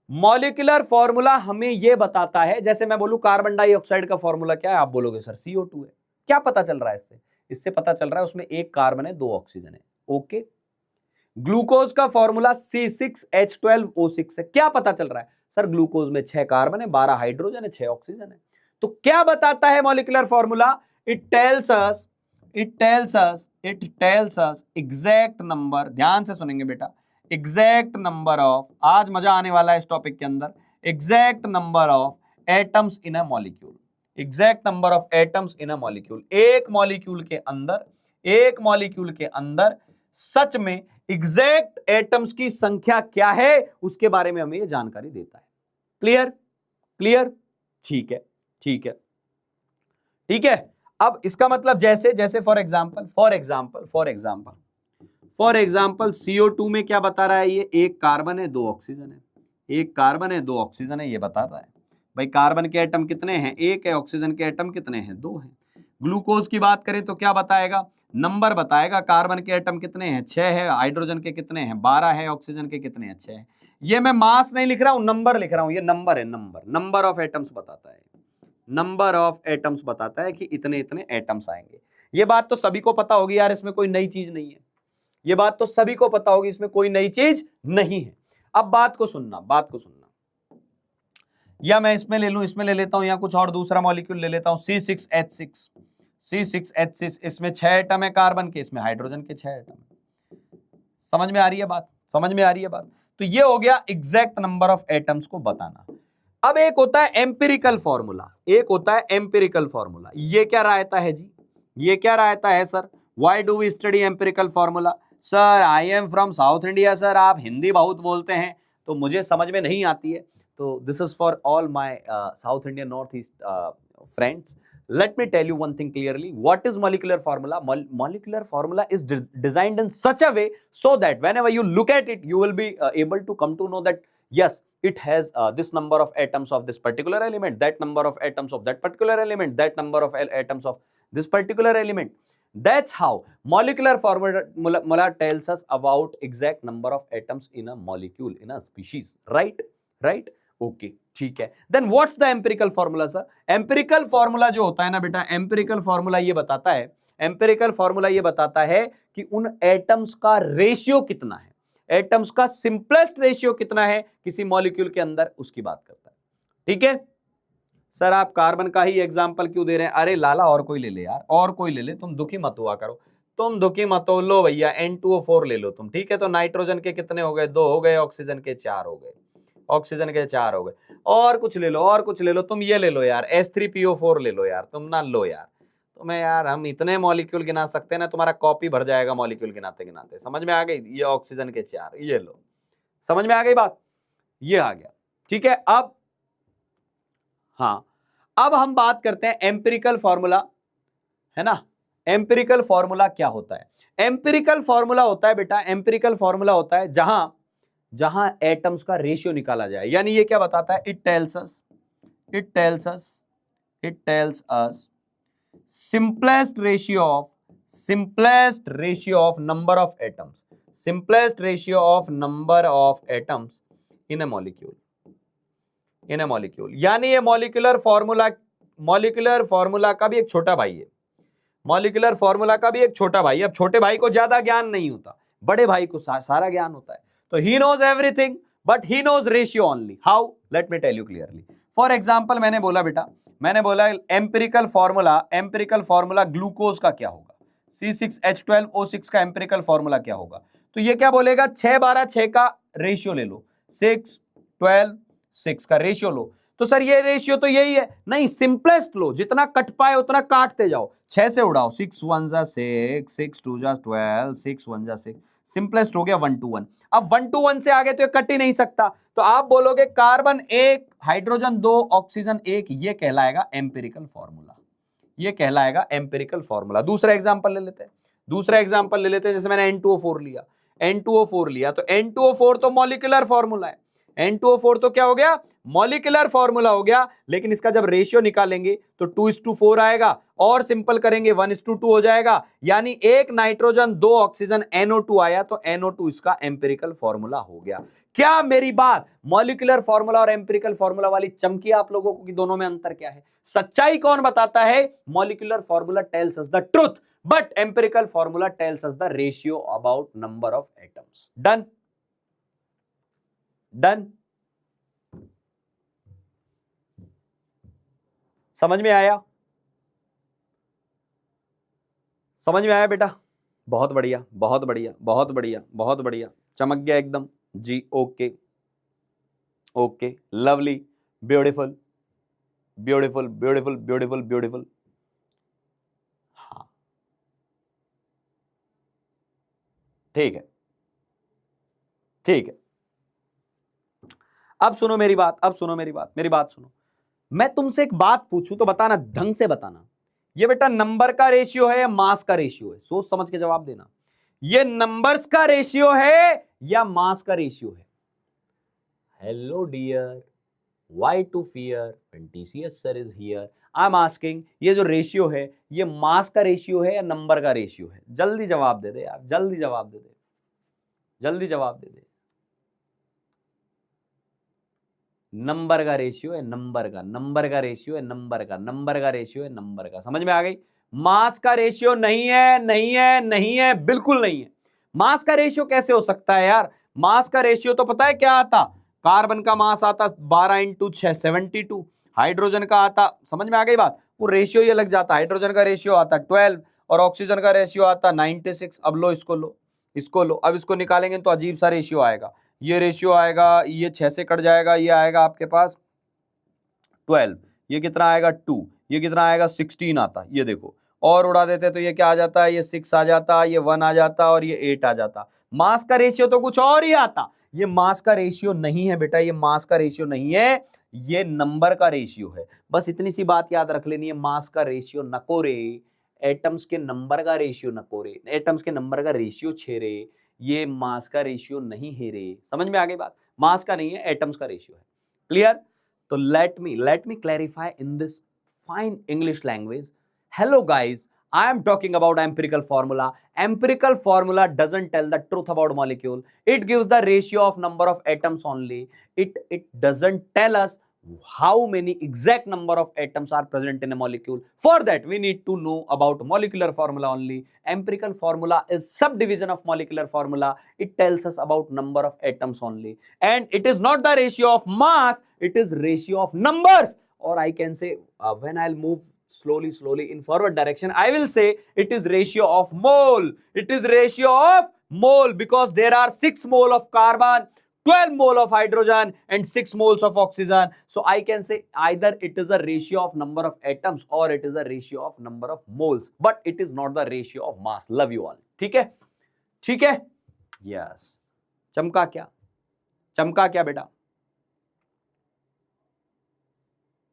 मॉलिक्यूलर फॉर्मूला हमें यह बताता है, जैसे मैं बोलूं कार्बन डाइऑक्साइड का फॉर्मूला क्या है, आप बोलोगे सर CO2 है। क्या पता चल रहा है इससे? इससे पता चल रहा है उसमें 1 कार्बन है, 2 ऑक्सीजन है। ओके। ग्लूकोज का फॉर्मूला C6H12O6 है। क्या पता चल रहा है? सर ग्लूकोज में 6 कार्बन है, 12 हाइड्रोजन है, 6 ऑक्सीजन है। तो क्या बताता है molecular formula? It tells us exact number, ध्यान से सुनेंगे बेटा, एग्जैक्ट नंबर ऑफ, आज मजा आने वाला है इस टॉपिक के अंदर, exact number of atoms in a molecule, exact number of atoms in a molecule. एक मॉलिक्यूल के अंदर सच में एग्जैक्ट एटम्स की संख्या क्या है, उसके बारे में हमें यह जानकारी देता है। क्लियर? ठीक है। अब इसका मतलब जैसे फॉर एग्जांपल CO2 में क्या बता रहा है, ये 1 कार्बन है, 2 ऑक्सीजन है, 1 कार्बन है, 2 ऑक्सीजन है, ये बताता है। भाई कार्बन के एटम कितने हैं? 1 है, ऑक्सीजन के एटम कितने हैं? 2 हैं। ग्लूकोज की बात करें तो क्या बताएगा? नंबर बताएगा, कार्बन के एटम कितने हैं? 6 है, हाइड्रोजन के कितने हैं? 12 है, ऑक्सीजन के कितने हैं? 6 है। ये मैं मास नहीं लिख रहा हूं, नंबर लिख रहा हूं, ये नंबर है, नंबर ऑफ एटम्स बताता है। नंबर ऑफ एटम्स बताता है कि इतने इतने एटम्स आएंगे। ये बात तो सभी को पता होगी यार, इसमें कोई नई चीज नहीं है। ये बात तो सभी को पता होगी, इसमें कोई नई चीज नहीं है। अब बात को सुनना, बात को सुनना। या मैं इसमें ले लूं, इसमें ले लेता हूं, या कुछ और दूसरा मॉलिक्यूल ले लेता हूं, C6H6। C6H6, इसमें 6 एटम है कार्बन के, इसमें हाइड्रोजन के 6 एटम है। समझ में आ रही है बात? समझ में आ रही है बात? तो ये हो गया एग्जैक्ट नंबर ऑफ एटम्स को बताना। अब एक होता है एम्पिरिकल फॉर्मूला, एक होता है एम्पिरिकल फॉर्मूला। ये क्या रहता है जी? ये क्या रहता है sir? Why do we study empirical formula? Sir I am from South India sir, आप हिंदी बहुत बोलते हैं तो मुझे समझ में नहीं आती है। तो this is for all my south Indian north east friends. Let me tell you one thing clearly. What is molecular formula? Molecular formula is designed in such a way so that whenever you look at it, you will be able to come to know that yes, it has this number of atoms of this particular element, that number of atoms of that particular element, that number of atoms of this particular element. That's how molecular formula tells us about exact number of atoms in a molecule, in a species. Right? Right? Okay ठीक है। Then what's the empirical formula sir? Empirical formula जो होता है ना बेटा, एम्पिरिकल फॉर्मूला ये बताता है, एम्पिरिकल फॉर्मूला ये बताता है कि उन एटम्स का रेशियो कितना है, एटम्स का सिंपलेस्ट रेशियो कितना है किसी मॉलिक्यूल के अंदर, उसकी बात करता है। ठीक है सर, आप कार्बन का ही एग्जांपल क्यों दे रहे हैं? अरे लाला और कोई ले ले यार, और कोई ले ले, तुम दुखी मत हुआ करो, तुम दुखी मत हो। लो भैया N2O4 ले लो तुम, ठीक है? तो नाइट्रोजन के कितने हो गए? 2 हो गए, ऑक्सीजन के 4 हो गए, ऑक्सीजन के 4 हो गए। और कुछ ले लो, और कुछ ले लो, तुम ये ले लो यार, H3PO4 ले लो यार, तुम ना लो यार, तुम्हें यार हम इतने मॉलिक्यूल गिना सकते हैं ना, तुम्हारा कॉपी भर जाएगा मॉलिक्यूल गिनाते गिनाते। समझ में आ गई? ये ऑक्सीजन के 4, ये लो, समझ में आ गई बात? ये आ गया, ठीक है। अब हाँ, अब हम बात करते हैं एम्पिरिकल फॉर्मूला, है ना? एम्पिरिकल फॉर्मूला क्या होता है? एम्पिरिकल फॉर्मूला होता है बेटा, एम्पिरिकल फॉर्मूला होता है जहां एटम्स का रेशियो निकाला जाए। यानी ये क्या बताता है? It tells us simplest ratio of number of atoms, simplest ratio of number of atoms in a molecule, यानी ये मॉलिक्यूलर फॉर्मूला का भी एक छोटा भाई है, मॉलिक्यूलर फॉर्मूला का भी एक छोटा भाई। अब छोटे भाई को ज्यादा ज्ञान नहीं होता, बड़े भाई को सारा ज्ञान होता है। तो he knows everything but he knows ratio only. How? Let me tell you clearly. For example, मैंने बोला एम्पिरिकल फॉर्मूला ग्लूकोज का क्या होगा? C6H12O6 का एम्पिरिकल फॉर्मूला क्या होगा? तो ये क्या बोलेगा? 6-12-6 का रेशियो ले लो, 6-12-6 का रेशियो लो। तो सर ये रेशियो तो यही है। नहीं, सिंपलेस्ट लो, जितना कट पाए उतना काटते जाओ, 6 से उड़ाओ, 6 1 जा 6, 6 2 जा 12, 6 1 जा 6। सिंपलेस्ट हो गया 1 to 1। अब 1 to 1 से आगे तो ये कट ही नहीं सकता, तो आप बोलोगे कार्बन 1, हाइड्रोजन 2, ऑक्सीजन 1, ये कहलाएगा एम्पिरिकल फॉर्मूला, ये कहलाएगा एम्पिरिकल फॉर्मूला। दूसरा एग्जांपल ले लेते हैं, जैसे मैंने N2O4 लिया, तो N2O4 तो मॉलिक्यूलर फॉर्मूला है, N2O4 तो क्या हो गया? मॉलिक्यूलर फॉर्मूला हो गया। लेकिन इसका जब रेशियो निकालेंगे तो 2:4 आएगा, और सिंपल करेंगे 1:2 हो जाएगा। यानी 1 नाइट्रोजन 2 ऑक्सीजन NO2 आया, तो NO2 इसका एम्पिरिकल फॉर्मूला हो गया। क्या मेरी बात मॉलिक्यूलर फॉर्मूला और एम्पिरिकल फॉर्मूला वाली चमकी आप लोगों को कि दोनों में अंतर क्या है? सच्चाई कौन बताता है? Molecular formula tells us the truth, but empirical formula tells us the ratio about number of atoms. Done? समझ में आया? बेटा? बहुत बढ़िया, चमक गया एकदम जी। Okay, lovely, beautiful. हाँ ठीक है। अब सुनो मेरी बात, मेरी बात सुनो। मैं तुमसे एक बात पूछूं तो बताना, ढंग से बताना, ये बेटा नंबर का रेशियो है या मास का रेशियो है? सोच समझ के जवाब देना। ये नंबर्स का रेशियो है या मास का रेशियो है? Hello dear, why to fear when TCS sir is here? I am asking, ये जो रेशियो है ये मास का रेशियो है या नंबर का रेशियो है? जल्दी जवाब दे दे यार, जल्दी जवाब दे दे। नंबर का रेशियो है नंबर का, नंबर का रेशियो है नंबर का, नंबर का रेशियो है नंबर का। समझ में आ गई? मास का रेशियो नहीं है, नहीं है, नहीं है, बिल्कुल नहीं है। मास का रेशियो कैसे हो सकता है यार? मास का रेशियो तो पता है क्या आता? कार्बन का मास आता 12 इंटू 6 72, हाइड्रोजन का आता, समझ में आ गई बात? वो रेशियो ये लग जाता, हाइड्रोजन का रेशियो आता 12 और ऑक्सीजन का रेशियो आता 96। अब लो इसको, लो इसको, लो अब इसको निकालेंगे तो अजीब सा रेशियो आएगा। ये रेशियो आएगा, ये 6 से कट जाएगा, ये आएगा आपके पास 12, ये कितना आएगा 2, ये कितना आएगा 16 आता, ये देखो। और उड़ा देते तो ये क्या आ जाता है, ये 6 आ जाता, ये 1 आ जाता और ये 8 आ जाता। मास का रेशियो तो कुछ और ही आता। ये मास का रेशियो नहीं है बेटा, ये मास का रेशियो नहीं है, ये नंबर का रेशियो है। बस इतनी सी बात याद रख लेनी है, मास का रेशियो नको रे, एटम्स के नंबर का रेशियो नको रे, एटम्स के नंबर का रेशियो छे रे, ये मास का रेशियो नहीं है रे। समझ में आ गई बात? मास का नहीं है, एटम्स का रेशियो है। क्लियर? तो let me clarify in this fine English language. Hello guys, I am talking about empirical formula. Empirical formula doesn't tell the truth about molecule. It gives the ratio of number of atoms only. It doesn't tell us how many exact number of atoms are present in a molecule. For that we need to know about molecular formula only. Empirical formula is subdivision of molecular formula. It tells us about number of atoms only, and it is not the ratio of mass, it is ratio of numbers. Or I can say, when I'll move slowly in forward direction, I will say it is ratio of mole. It is ratio of mole because there are 6 mole of carbon, 12 mole of hydrogen and 6 moles of oxygen. So I can say either it is a ratio of number of atoms or it is a ratio of number of moles, but it is not the ratio of mass. Love you all. ठीक है? ठीक है? Yes. चमका क्या? चमका क्या बेटा?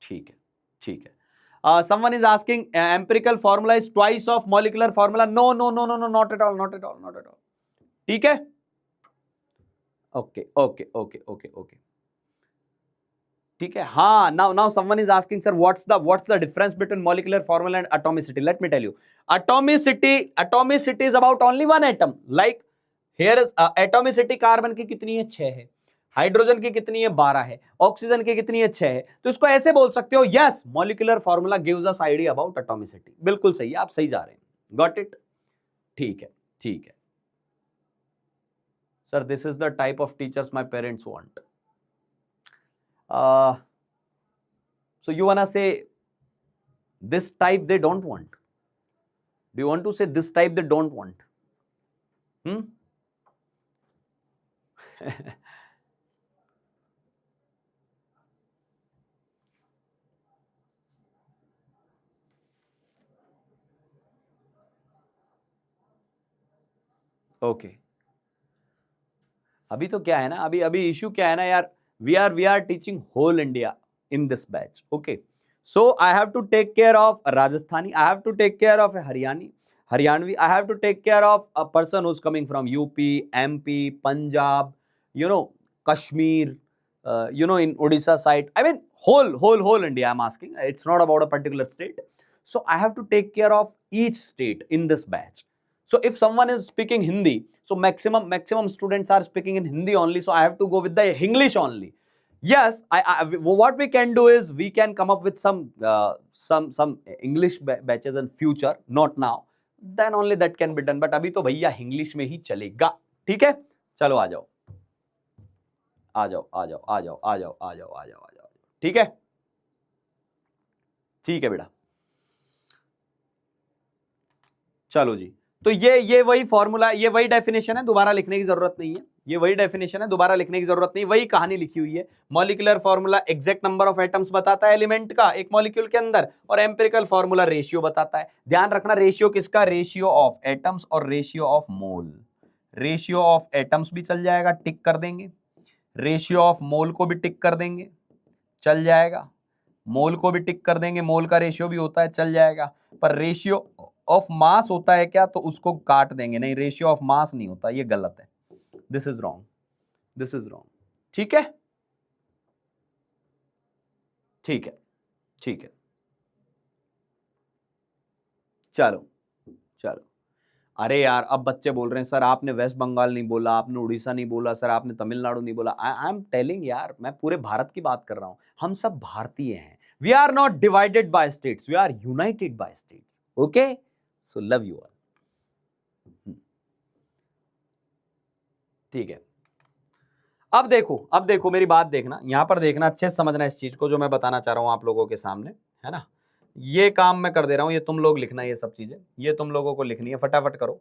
ठीक है, ठीक है। Someone is asking, empirical formula is twice of molecular formula. No, not at all. ठीक है? Okay. ठीक है, हाँ। Now someone is asking, sir, what's the difference between molecular formula and atomicity? Let me tell you. Atomicity is about only one atom. Like here is atomicity, carbon की कितनी है? 6 है। हाइड्रोजन की कितनी है? 12 है। ऑक्सीजन की कितनी है? 6 है। तो इसको ऐसे बोल सकते हो, yes, molecular formula gives us idea about atomicity. बिल्कुल सही है, आप सही जा रहे हैं। Got it? ठीक है, ठीक है। Sir, this is the type of teachers my parents want. So you wanna say this type they don't want? Do you want to say this type they don't want? Okay. अभी तो क्या है ना, अभी इश्यू क्या है ना यार, we are teaching whole India in this batch. Okay, so I have to take care of Rajasthani, I have to take care of Haryanvi, I have to take care of a person who's coming from UP, MP, Punjab, Kashmir, in Odisha side. I mean whole India I'm asking. It's not about a particular state. So I have to take care of each state in this batch. So if someone is speaking Hindi, so maximum students are speaking in Hindi only, so I have to go with the English only. Yes, what we can do is we can come up with some English batches in future, not now. Then only that can be done. But अभी तो भैया English में ही चलेगा। ठीक है? चलो आ जाओ, आ जाओ। ठीक है? ठीक है बेटा, चलो जी। तो ये वही फॉर्मूला, ये वही डेफिनेशन है, दोबारा लिखने की जरूरत नहीं है। ये वही डेफिनेशन है, दोबारा लिखने की जरूरत नहीं, वही कहानी लिखी हुई है। Molecular formula exact number of atoms बताता है एलिमेंट का एक मॉलिक्यूल के अंदर, और एम्पिरिकल फॉर्मूला रेशियो बताता है। ध्यान रखना, रेशियो किसका? रेशियो ऑफ एटम्स और ratio of mole. Ratio of atoms भी चल जाएगा, टिक कर देंगे। रेशियो ऑफ मोल को भी टिक कर देंगे, चल जाएगा। मोल को भी टिक कर देंगे, मोल का रेशियो भी होता है, चल जाएगा। पर रेशियो ऑफ मास होता है क्या? तो उसको काट देंगे। नहीं, रेशियो ऑफ मास नहीं होता, ये गलत है। This is wrong. ठीक है? ठीक है। चलो अरे यार अब बच्चे बोल रहे हैं सर आपने वेस्ट बंगाल नहीं बोला, आपने उड़ीसा नहीं बोला, सर आपने तमिलनाडु नहीं बोला। आई एम टेलिंग यार, मैं पूरे भारत की बात कर रहा हूं, हम सब भारतीय हैं। We are not divided by states, we are united by states. Okay, so love you all. ठीक है, अब देखो मेरी बात देखना, यहां पर देखना, अच्छे से समझना इस चीज को जो मैं बताना चाह रहा हूं आप लोगों के सामने, है ना। ये काम मैं कर दे रहा हूं, ये तुम लोग लिखना, ये सब चीजें ये तुम लोगों को लिखनी है, फटाफट करो,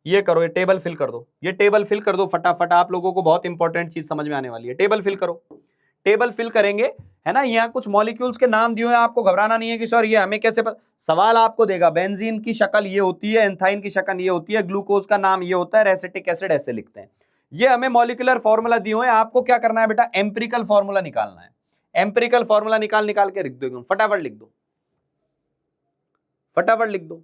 ये करो, ये टेबल फिल कर दो, ये टेबल फिल कर दो फटाफट। आप लोगों को बहुत इंपॉर्टेंट चीज समझ में आने वाली है। टेबल फिल करो, टेबल फिल करेंगे, है ना। यहाँ कुछ मॉलिक्यूल्स के नाम दिए हैं, आपको घबराना नहीं है कि सर ये हमें कैसे सवाल आपको देगा, बेंजीन की शक्ल ये होती है, एंथाइन की शक्ल ये होती है, ग्लूकोज का नाम ये होता है, एसिटिक एसिड ऐसे लिखते हैं। ये हमें मॉलिक्यूलर फॉर्मूला दिए हुए हैं, आपको क्या करना है बेटा, एम्पिरिकल फॉर्मूला निकालना है। एम्पिरिकल फॉर्मूला निकाल के लिख दो, फटाफट लिख दो, फटाफट लिख दो।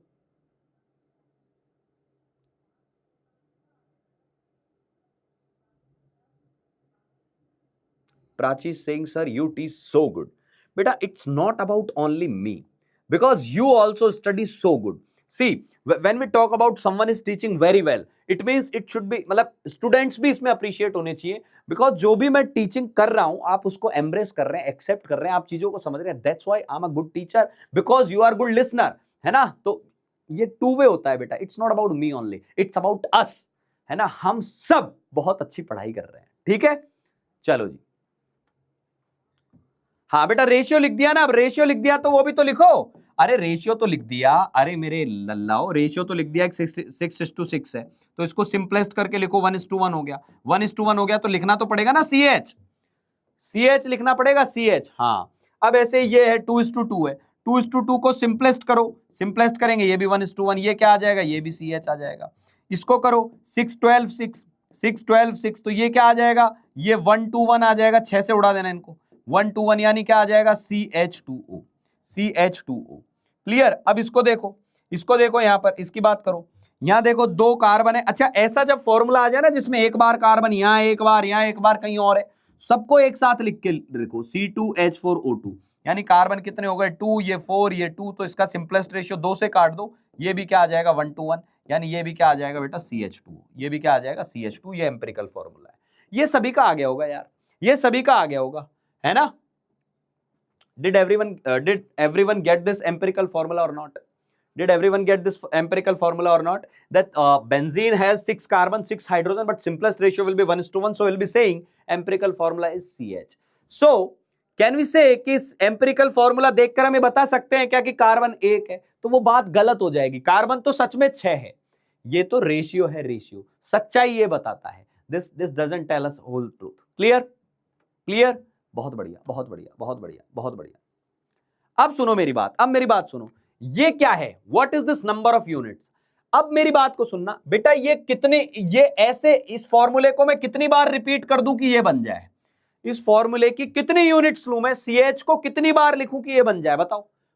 Prachi is saying, sir, you teach so good. Beta, it's not about only me, because you also study so good. See, when we talk about someone is teaching very well, it means it should be, मतलब students भी इसमें appreciate होने चाहिए, because जो भी मैं teaching कर रहा हूं, आप उसको embrace कर रहे हैं, accept कर रहे हैं, आप चीजों को समझ रहे हैं। That's why I'm a good teacher, because you are good listener, है ना। तो ये two way होता है बेटा, it's not about me only, it's about us, है ना। हम सब बहुत अच्छी पढ़ाई कर रहे हैं, ठीक है। चलो जी, हाँ बेटा रेशियो लिख दिया ना, अब रेशियो लिख दिया तो वो भी तो लिखो। अरे रेशियो तो लिख दिया, अरे मेरे लल्लाओ रेशियो तो लिख दिया, 6:6 है, तो इसको सिंपलेस्ट करके लिखो 1:1 हो गया। 1:1 हो गया तो लिखना तो पड़ेगा ना CH लिखना पड़ेगा CH। हाँ, अब ऐसे ये है 2:2 है, 2:2 को सिंपलेस्ट करो, सिंपलेस्ट करेंगे ये भी 1:1, ये क्या आ जाएगा, ये भी CH आ जाएगा। इसको करो 6:12 तो ये क्या आ जाएगा, ये 1:1 आ जाएगा, 6 से उड़ा देना इनको, 1:1 यानी क्या आ जाएगा, CH2O। क्लियर। अब इसको देखो यहां पर, इसकी बात करो, यहां देखो 2 कार्बन है। अच्छा, ऐसा जब फॉर्मूला आ जाए ना जिसमें एक बार कार्बन यहां एक बार कहीं और है, सबको एक साथ लिख के लिखो, C2H4O2, यानी कार्बन कितने हो गए 2, ये 4, ये 2, तो इसका सिंपलेस्ट रेशियो 2 से काट दो, ये भी क्या आ जाएगा 1:1, यानी ये भी क्या आ जाएगा बेटा CH2, ये भी क्या आ जाएगा CH2। ये एम्पिरिकल फॉर्मूला है, ये सभी का आ गया होगा यार, ये सभी का आ गया होगा, है ना। Did everyone get this empirical formula or not? Did everyone get this empirical formula or not? That benzene has 6 carbon, 6 hydrogen, but simplest ratio will be 1:1. So we'll be saying empirical formula is CH. So can we say कि इस empirical formula देखकर हमें बता सकते हैं क्या कि कार्बन 1 है? तो वो बात गलत हो जाएगी। कार्बन तो सच में 6 है, ये तो रेशियो है, रेशियो सच्चाई ये बताता है। This doesn't tell us whole truth. Clear? बहुत बढ़िया, बहुत बढ़िया, बहुत बढ़िया, बहुत बढ़िया। अब सुनो मेरी बात, अब मेरी बात सुनो, ये क्या है, what is this number of units. अब मेरी बात को सुनना बेटा, ये कितने, ये ऐसे इस फॉर्मूले को मैं कितनी बार रिपीट कर दूं कि ये बन जाए, इस फॉर्मूले की कितनी यूनिट्स लूं मैं, CH को कितनी बार लिखूं कि ये बन जाए,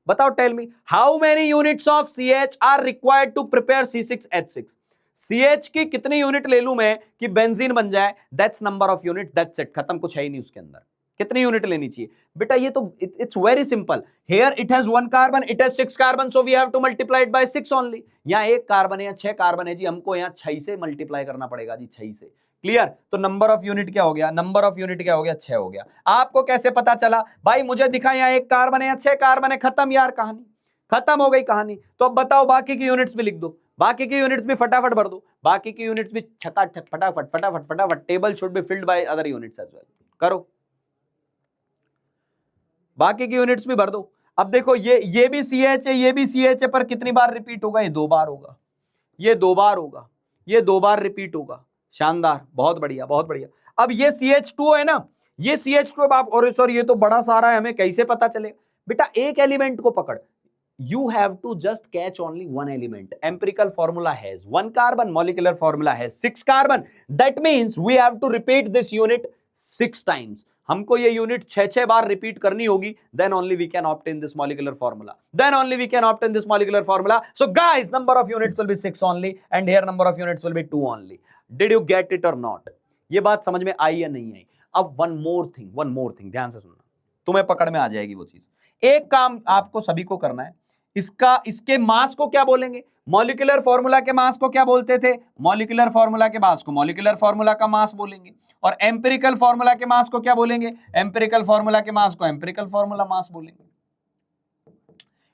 बताओ tell me, how many units of CH are required to prepare C6H6। CH की कितनी यूनिट ले लूं मैं कि बेंजीन बन जाए, that's number of unit, that's it, खत्म, कुछ है ही नहीं उसके अंदर। कितनी यूनिट लेनी चाहिए बेटा, ये तो it's very simple. Here it has 1 carbon, it has 6 carbon, so we have to multiply it by 6 only. यहां 1 कार्बन है या 6 कार्बन है जी, हमको यहां 6 से मल्टीप्लाई करना पड़ेगा जी, 6 से। क्लियर। तो नंबर ऑफ यूनिट क्या हो गया, नंबर ऑफ यूनिट क्या हो गया, 6 हो गया। आपको कैसे पता चला भाई, मुझे दिखा यहां 1 कार्बन है या 6 कार्बन है, खत्म यार, कहानी खत्म हो गई कहानी। तो अब बताओ बाकी की यूनिट्स भी लिख दो, बाकी की यूनिट्स भी फटाफट भर दो, बाकी की यूनिट्स भी फटाफट फटाफट फटाफट फटाफट, table should be filled by other units as well. करो, बाकी की यूनिट्स भी भर दो। अब देखो ये भी CH है, ये भी CH है, पर कितनी बार रिपीट होगा, ये 2 बार होगा, ये 2 बार होगा, ये 2 बार रिपीट होगा। शानदार, बहुत बढ़िया, बहुत बढ़िया। अब ये CH2 है ना, ये CH2 आप, और सर ये तो बड़ा सारा है, हमें कैसे पता चले बेटा, एक एलिमेंट को पकड़, you have to just catch only one element. Empirical formula has 1 carbon, molecular formula has 6 carbon. That means we have to repeat this unit 6 times. हमको ये यूनिट 6 बार रिपीट करनी होगी, then only we can obtain this molecular formula. Then only we can obtain this molecular formula. So guys, number of units will be 6 only, and here number of units will be 2 only. Did you get it or not? ये बात समझ में आई या नहीं आई? अब one more thing, ध्यान से सुनना, तुम्हें पकड़ में आ जाएगी वो चीज। एक काम आपको सभी को करना है, इसके मास को क्या बोलेंगे? मॉलिक्यूलर फॉर्मूला के मास को क्या बोलते थे? मॉलिक्यूलर फॉर्मूला के मास को मॉलिक्यूलर फॉर्मूला का मास बोलेंगे, और एम्पिरिकल फॉर्मूला के मास को क्या बोलेंगे? एम्पिरिकल फॉर्मूला के मास को एम्पिरिकल फॉर्मूला मास बोलेंगे।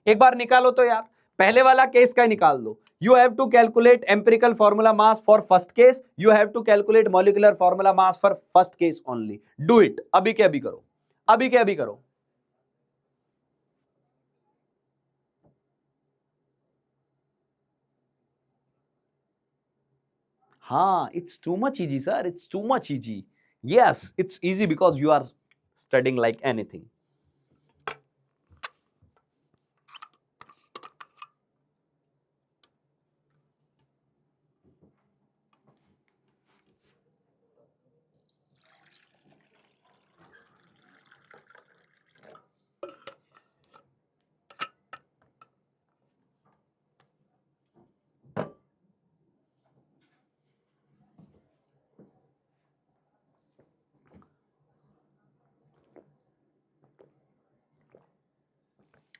एक बार निकालो तो यार, पहले वाला केस का निकाल दो। You have to calculate empirical formula mass for first case. You have to calculate molecular formula mass for first case only. Do it. अभी के अभी करो, अभी के अभी करो। हाँ, it's too much easy, sir. It's too much easy. Yes, it's easy because you are studying like anything.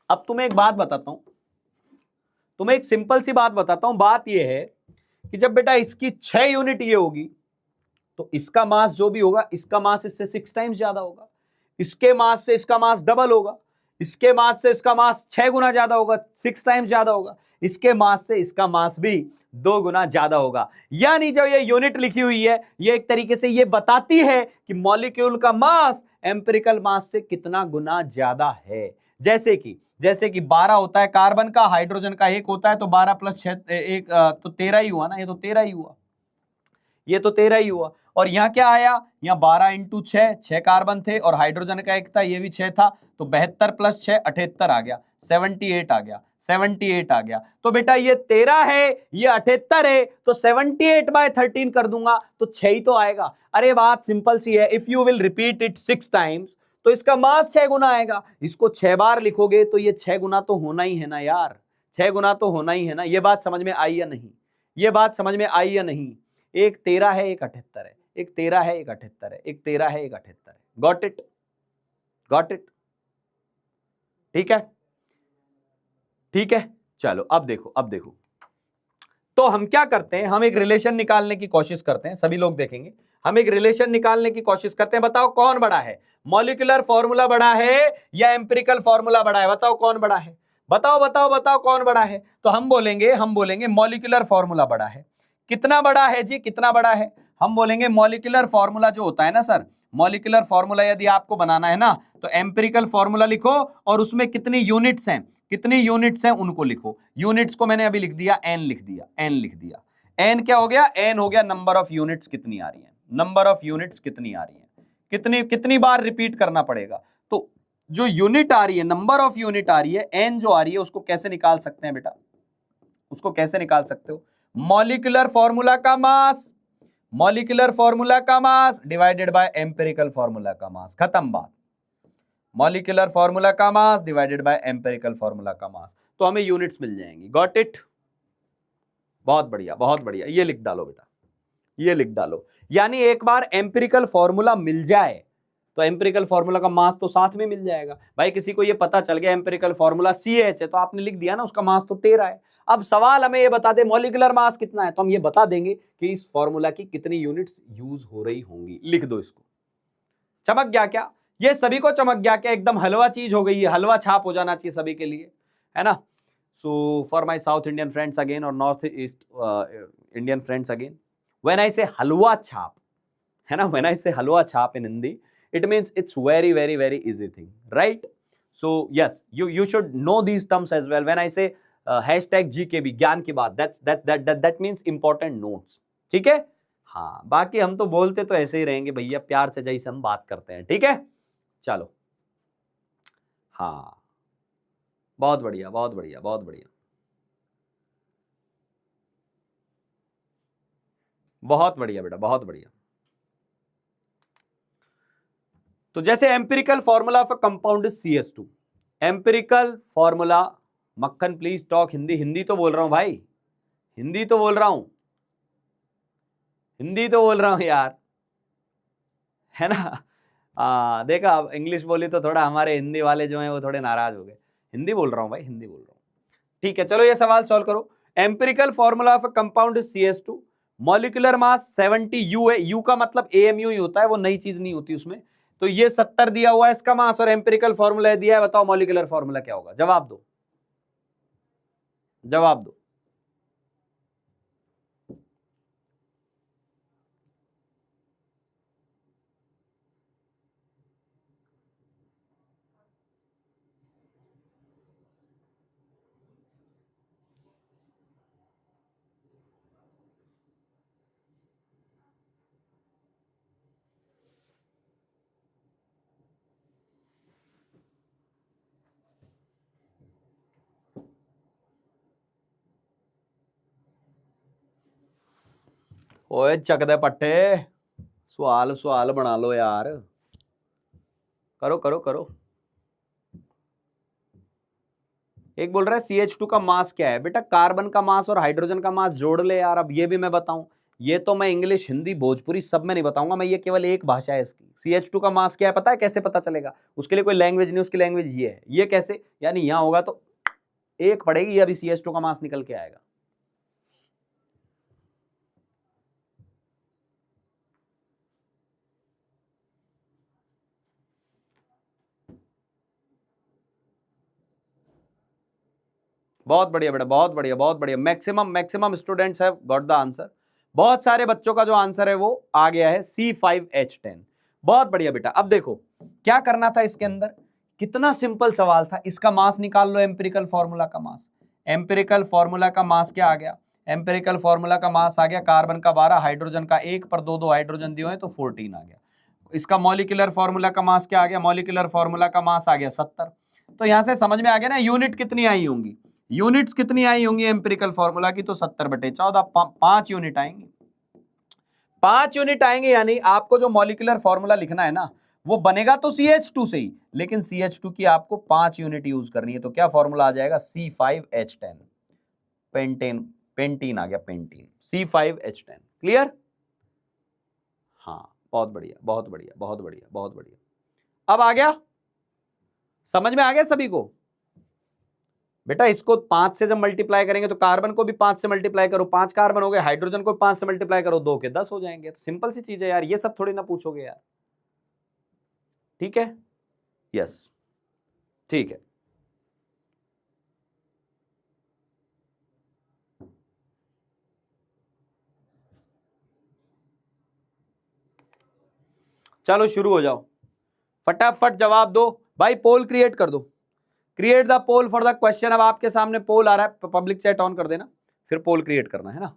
अब तुम्हें एक बात बताता हूं, तुम्हें एक सिंपल सी बात बताता हूं। बात यह है कि जब बेटा इसकी 6 यूनिट ये होगी तो इसका मास जो भी होगा, इसका मास इससे 6 टाइम्स ज्यादा होगा, इसके मास से इसका मास डबल होगा, इसके मास से इसका मास 6 गुना ज्यादा होगा, 6 टाइम्स ज्यादा होगा, इसके मास से इसका मास भी 2 गुना ज्यादा होगा। यानी जब ये यूनिट लिखी हुई है, ये एक तरीके से ये बताती है कि मॉलिक्यूल का मास एम्पिरिकल मास से कितना गुना ज्यादा है। जैसे कि 12 होता है कार्बन का, हाइड्रोजन का 1 होता है, तो 12 प्लस 6 1 तो 13 ही हुआ ना, ये तो 13 ही हुआ, ये तो 13 ही हुआ। और यहां क्या आया? यहां 12 इंटू 6 कार्बन थे और हाइड्रोजन का 1 था, ये भी 6 था, तो 72 प्लस 6 78 आ गया, 78 आ गया, 78 आ गया। तो बेटा ये 13 है, ये 78 है, तो 78/13 कर दूंगा तो 6 ही तो आएगा। अरे बात सिंपल सी है, if you will repeat it 6 times तो इसका मास 6 गुना आएगा। इसको 6 बार लिखोगे तो ये 6 गुना तो होना ही है ना यार, 6 गुना तो होना ही है ना। ये बात समझ में आई या नहीं? ये बात समझ में आई या नहीं? एक 13 है, एक 78 है, एक 13 है, एक 78 है, एक 13 है, एक 78 है। Got it? Got it? ठीक है, ठीक है। चलो अब देखो, अब देखो, तो हम क्या करते हैं, हम एक रिलेशन निकालने की कोशिश करते हैं। सभी लोग देखेंगे, हम एक रिलेशन निकालने की कोशिश करते हैं। बताओ कौन बड़ा है? मॉलिक्यूलर फॉर्मूला बड़ा है या एम्पिरिकल फॉर्मूला बड़ा है? बताओ कौन बड़ा है? बताओ बताओ बताओ कौन बड़ा है? तो हम बोलेंगे मॉलिक्यूलर फॉर्मूला बड़ा है। कितना बड़ा है जी, कितना बड़ा है? हम बोलेंगे मॉलिक्यूलर फॉर्मूला जो होता है ना सर, मॉलिक्यूलर फॉर्मूला यदि आपको बनाना है ना, तो एम्पिरिकल फॉर्मूला लिखो और उसमें कितनी यूनिट्स हैं, कितनी यूनिट्स हैं उनको लिखो। यूनिट्स को मैंने अभी लिख दिया, एन लिख दिया, एन लिख दिया। एन क्या हो गया? एन हो गया नंबर ऑफ यूनिट्स कितनी आ रही है, नंबर ऑफ यूनिट्स कितनी आ रही है, कितनी कितनी बार रिपीट करना पड़ेगा। तो जो यूनिट आ रही है, नंबर ऑफ यूनिट आ रही है, एन जो आ रही है, उसको कैसे निकाल सकते हैं बेटा? उसको कैसे निकाल सकते हो? मॉलिक्यूलर फॉर्मूला का मास, मॉलिक्यूलर फॉर्मूला का mass divided by empirical formula का मास, खत्म बात। मॉलिक्यूलर फॉर्मूला का mass divided by empirical formula का मास, तो हमें यूनिट्स मिल जाएंगी। Got it? बहुत बढ़िया, बहुत बढ़िया। ये लिख डालो बेटा, ये लिख डालो। यानी एक बार एम्पिरिकल फॉर्मूला मिल जाए तो एम्पिरिकल फॉर्मूला का मास तो साथ में मिल जाएगा। भाई किसी को ये पता चल गया एम्पिरिकल फॉर्मूला CH है, तो आपने लिख दिया ना, उसका मास तो 13 है। अब सवाल हमें ये बता दे मॉलिक्यूलर मास कितना है, तो हम ये बता देंगे कि इस फॉर्मूला की कितनी यूनिट्स यूज हो रही होंगी। लिख दो इसको। चमक गया क्या? ये सभी को चमक गया क्या? एकदम हलवा चीज हो गई है, हलवा छाप हो जाना चाहिए सभी के लिए, है ना? So for my south Indian friends again और north east Indian friends again, when I say हलवा छाप, है ना, व्हेन आई से हलवा छाप इन Hindi, it means it's very easy thing, right? So yes, you should know these terms as well. When I say hashtag GKB ज्ञान की बात, that means important notes, ठीक है? हाँ, बाकी हम तो बोलते तो ऐसे ही रहेंगे भैया, प्यार से जैसे हम बात करते हैं, ठीक है? चलो, हाँ, बहुत बढ़िया, बहुत बढ़िया, बहुत बढ़िया, बहुत बढ़िया बेटा, बहुत बढ़िया। तो जैसे empirical formula of a compound is CH2, empirical formula, मक्खन प्लीज टॉक हिंदी, हिंदी तो बोल रहा हूं भाई, हिंदी तो बोल रहा हूं, हिंदी तो बोल रहा हूं यार, है ना? देखा, अब इंग्लिश बोली तो थोड़ा हमारे हिंदी वाले जो हैं वो थोड़े नाराज हो गए। हिंदी बोल रहा हूं भाई, हिंदी बोल रहा हूं। ठीक है, चलो ये सवाल सॉल्व करो। Empirical formula of compound CH2, molecular mass 70 U है, U का मतलब AMU ही होता है, वो नई चीज नहीं होती उसमें। तो ये 70 दिया हुआ है इसका मास और एम्पिरिकल फॉर्मूला दिया है, बताओ मॉलिक्यूलर फॉर्मूला क्या होगा? जवाब दो, जवाब दो। ओए चक दे पट्टे, सवाल सवाल बना लो यार, करो करो करो। एक बोल रहा है CH2 का मास क्या है? बेटा कार्बन का मास और हाइड्रोजन का मास जोड़ ले यार। अब ये भी मैं बताऊं? ये तो मैं इंग्लिश, हिंदी, भोजपुरी सब में नहीं बताऊंगा मैं, ये केवल एक भाषा है इसकी। CH2 का मास क्या है पता है? कैसे पता चलेगा? उसके लिए कोई लैंग्वेज नहीं, उसकी लैंग्वेज ये है। ये कैसे? यानी यहां होगा तो एक पड़ेगी, अभी CH2 का मास निकल के आएगा। बहुत बढ़िया बेटा, बहुत बढ़िया, बहुत बढ़िया। Maximum students have got the answer. बहुत सारे बच्चों का जो आंसर है वो आ गया है C5H10। बहुत बढ़िया बेटा। अब देखो क्या करना था इसके अंदर, कितना सिंपल सवाल था। इसका मास निकाल लो, एम्पिरिकल फॉर्मूला का मास। एम्पिरिकल फॉर्मूला का मास क्या आ गया? एम्पिरिकल फॉर्मूला का मास आ गया कार्बन का 12, हाइड्रोजन का 1, पर दो हाइड्रोजन दिए हैं तो 14 आ गया। इसका मॉलिक्यूलर फॉर्मूला का मास क्या आ गया? मॉलिक्यूलर फॉर्मूला का मास आ गया 70। तो यहां से समझ में आ गया ना यूनिट कितनी आई होंगी, यूनिट्स कितनी आई होंगी एम्पिरिकल फॉर्मूला की? तो 70/14, 5 यूनिट आएंगे। 5 यूनिट आएंगे, यानी आपको जो मॉलिक्यूलर फॉर्मूला लिखना है ना वो बनेगा तो CH2 से ही, लेकिन CH2 की आपको 5 यूनिट यूज करनी है। तो क्या फॉर्मूला आ जाएगा? C5H10, पेंटेन, पेंटीन आ गया, पेंटीन, C5H10। क्लियर? हाँ, बहुत बढ़िया, बहुत बढ़िया, बहुत बढ़िया, बहुत बढ़िया। अब आ गया, समझ में आ गया सभी को? बेटा इसको 5 से जब मल्टीप्लाई करेंगे तो कार्बन को भी 5 से मल्टीप्लाई करो, 5 कार्बन हो गए, हाइड्रोजन को 5 से मल्टीप्लाई करो, 2 के 10 हो जाएंगे। तो सिंपल सी चीज है यार, ये सब थोड़ी ना पूछोगे यार। ठीक है? यस, ठीक है। चलो शुरू हो जाओ, फटाफट जवाब दो भाई। पोल क्रिएट कर दो, create the poll for the question. अब आपके सामने पोल आ रहा है, पब्लिक चैट ऑन कर देना, फिर पोल क्रिएट करना है ना।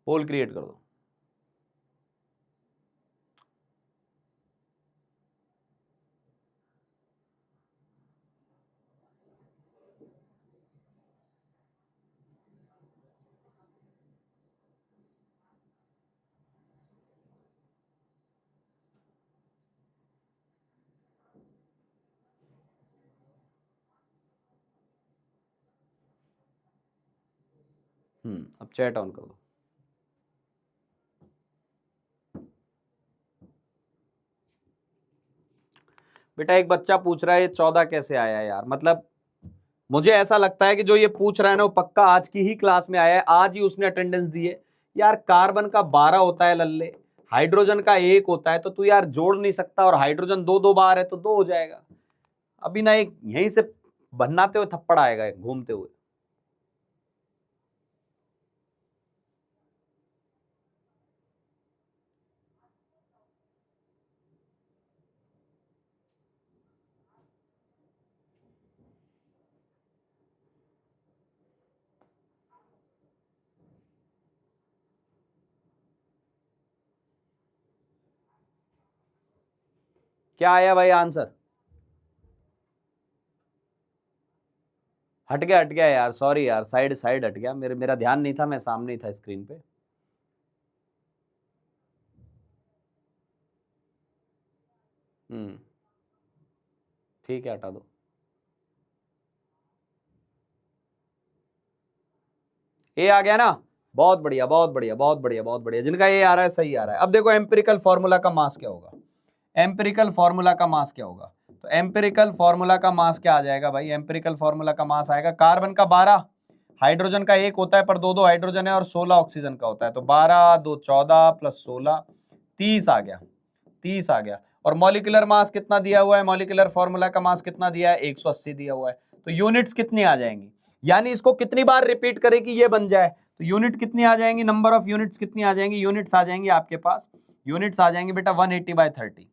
पोल क्रिएट कर दो। अब चैट ऑन कर दो। बेटा एक बच्चा पूछ रहा है ये 14 कैसे आया यार? मतलब मुझे ऐसा लगता है कि जो ये पूछ रहा है ना वो पक्का आज की ही क्लास में आया है, आज ही उसने अटेंडेंस दी है। यार कार्बन का 12 होता है लल्ले, हाइड्रोजन का 1 होता है, तो तू यार जोड़ नहीं सकता, और हाइड्रोजन 2 बार है तो 2 हो जाएगा। अभी ना एक यहीं से बनाते हुए थप्पड़ आएगा घूमते हुए। क्या आया भाई आंसर? हट गया यार, सॉरी यार, साइड साइड हट गया, मेरा ध्यान नहीं था, मैं सामने ही था स्क्रीन पे। ठीक है, हटा दो। ए आ गया ना? बहुत बढ़िया, बहुत बढ़िया, बहुत बढ़िया, बहुत बढ़िया। जिनका ये आ रहा है सही आ रहा है। अब देखो एम्पिरिकल फॉर्मूला का मास क्या होगा, एम्पिरिकल फॉर्मूला का मास क्या होगा? तो एम्पिरिकल फॉर्मूला का मास क्या आ जाएगा भाई? एम्पिरिकल फॉर्मूला का मास आएगा कार्बन का 12, हाइड्रोजन का 1 होता है पर 2 हाइड्रोजन है, और 16 ऑक्सीजन का होता है। तो 12 2 14 प्लस 16 30 आ गया, 30 आ गया। और मॉलिक्यूलर मास कितना दिया हुआ है? मॉलिक्यूलर फॉर्मूला का मास कितना दिया है? 180 दिया हुआ है। तो यूनिट्स कितनी आ जाएंगी? यानी इसको कितनी बार रिपीट करें कि ये बन जाए? तो यूनिट कितनी आ जाएंगी? नंबर ऑफ यूनिट्स कितनी आ जाएंगी? यूनिट्स आ जाएंगी आपके पास, यूनिट्स आ जाएंगे बेटा 180/30।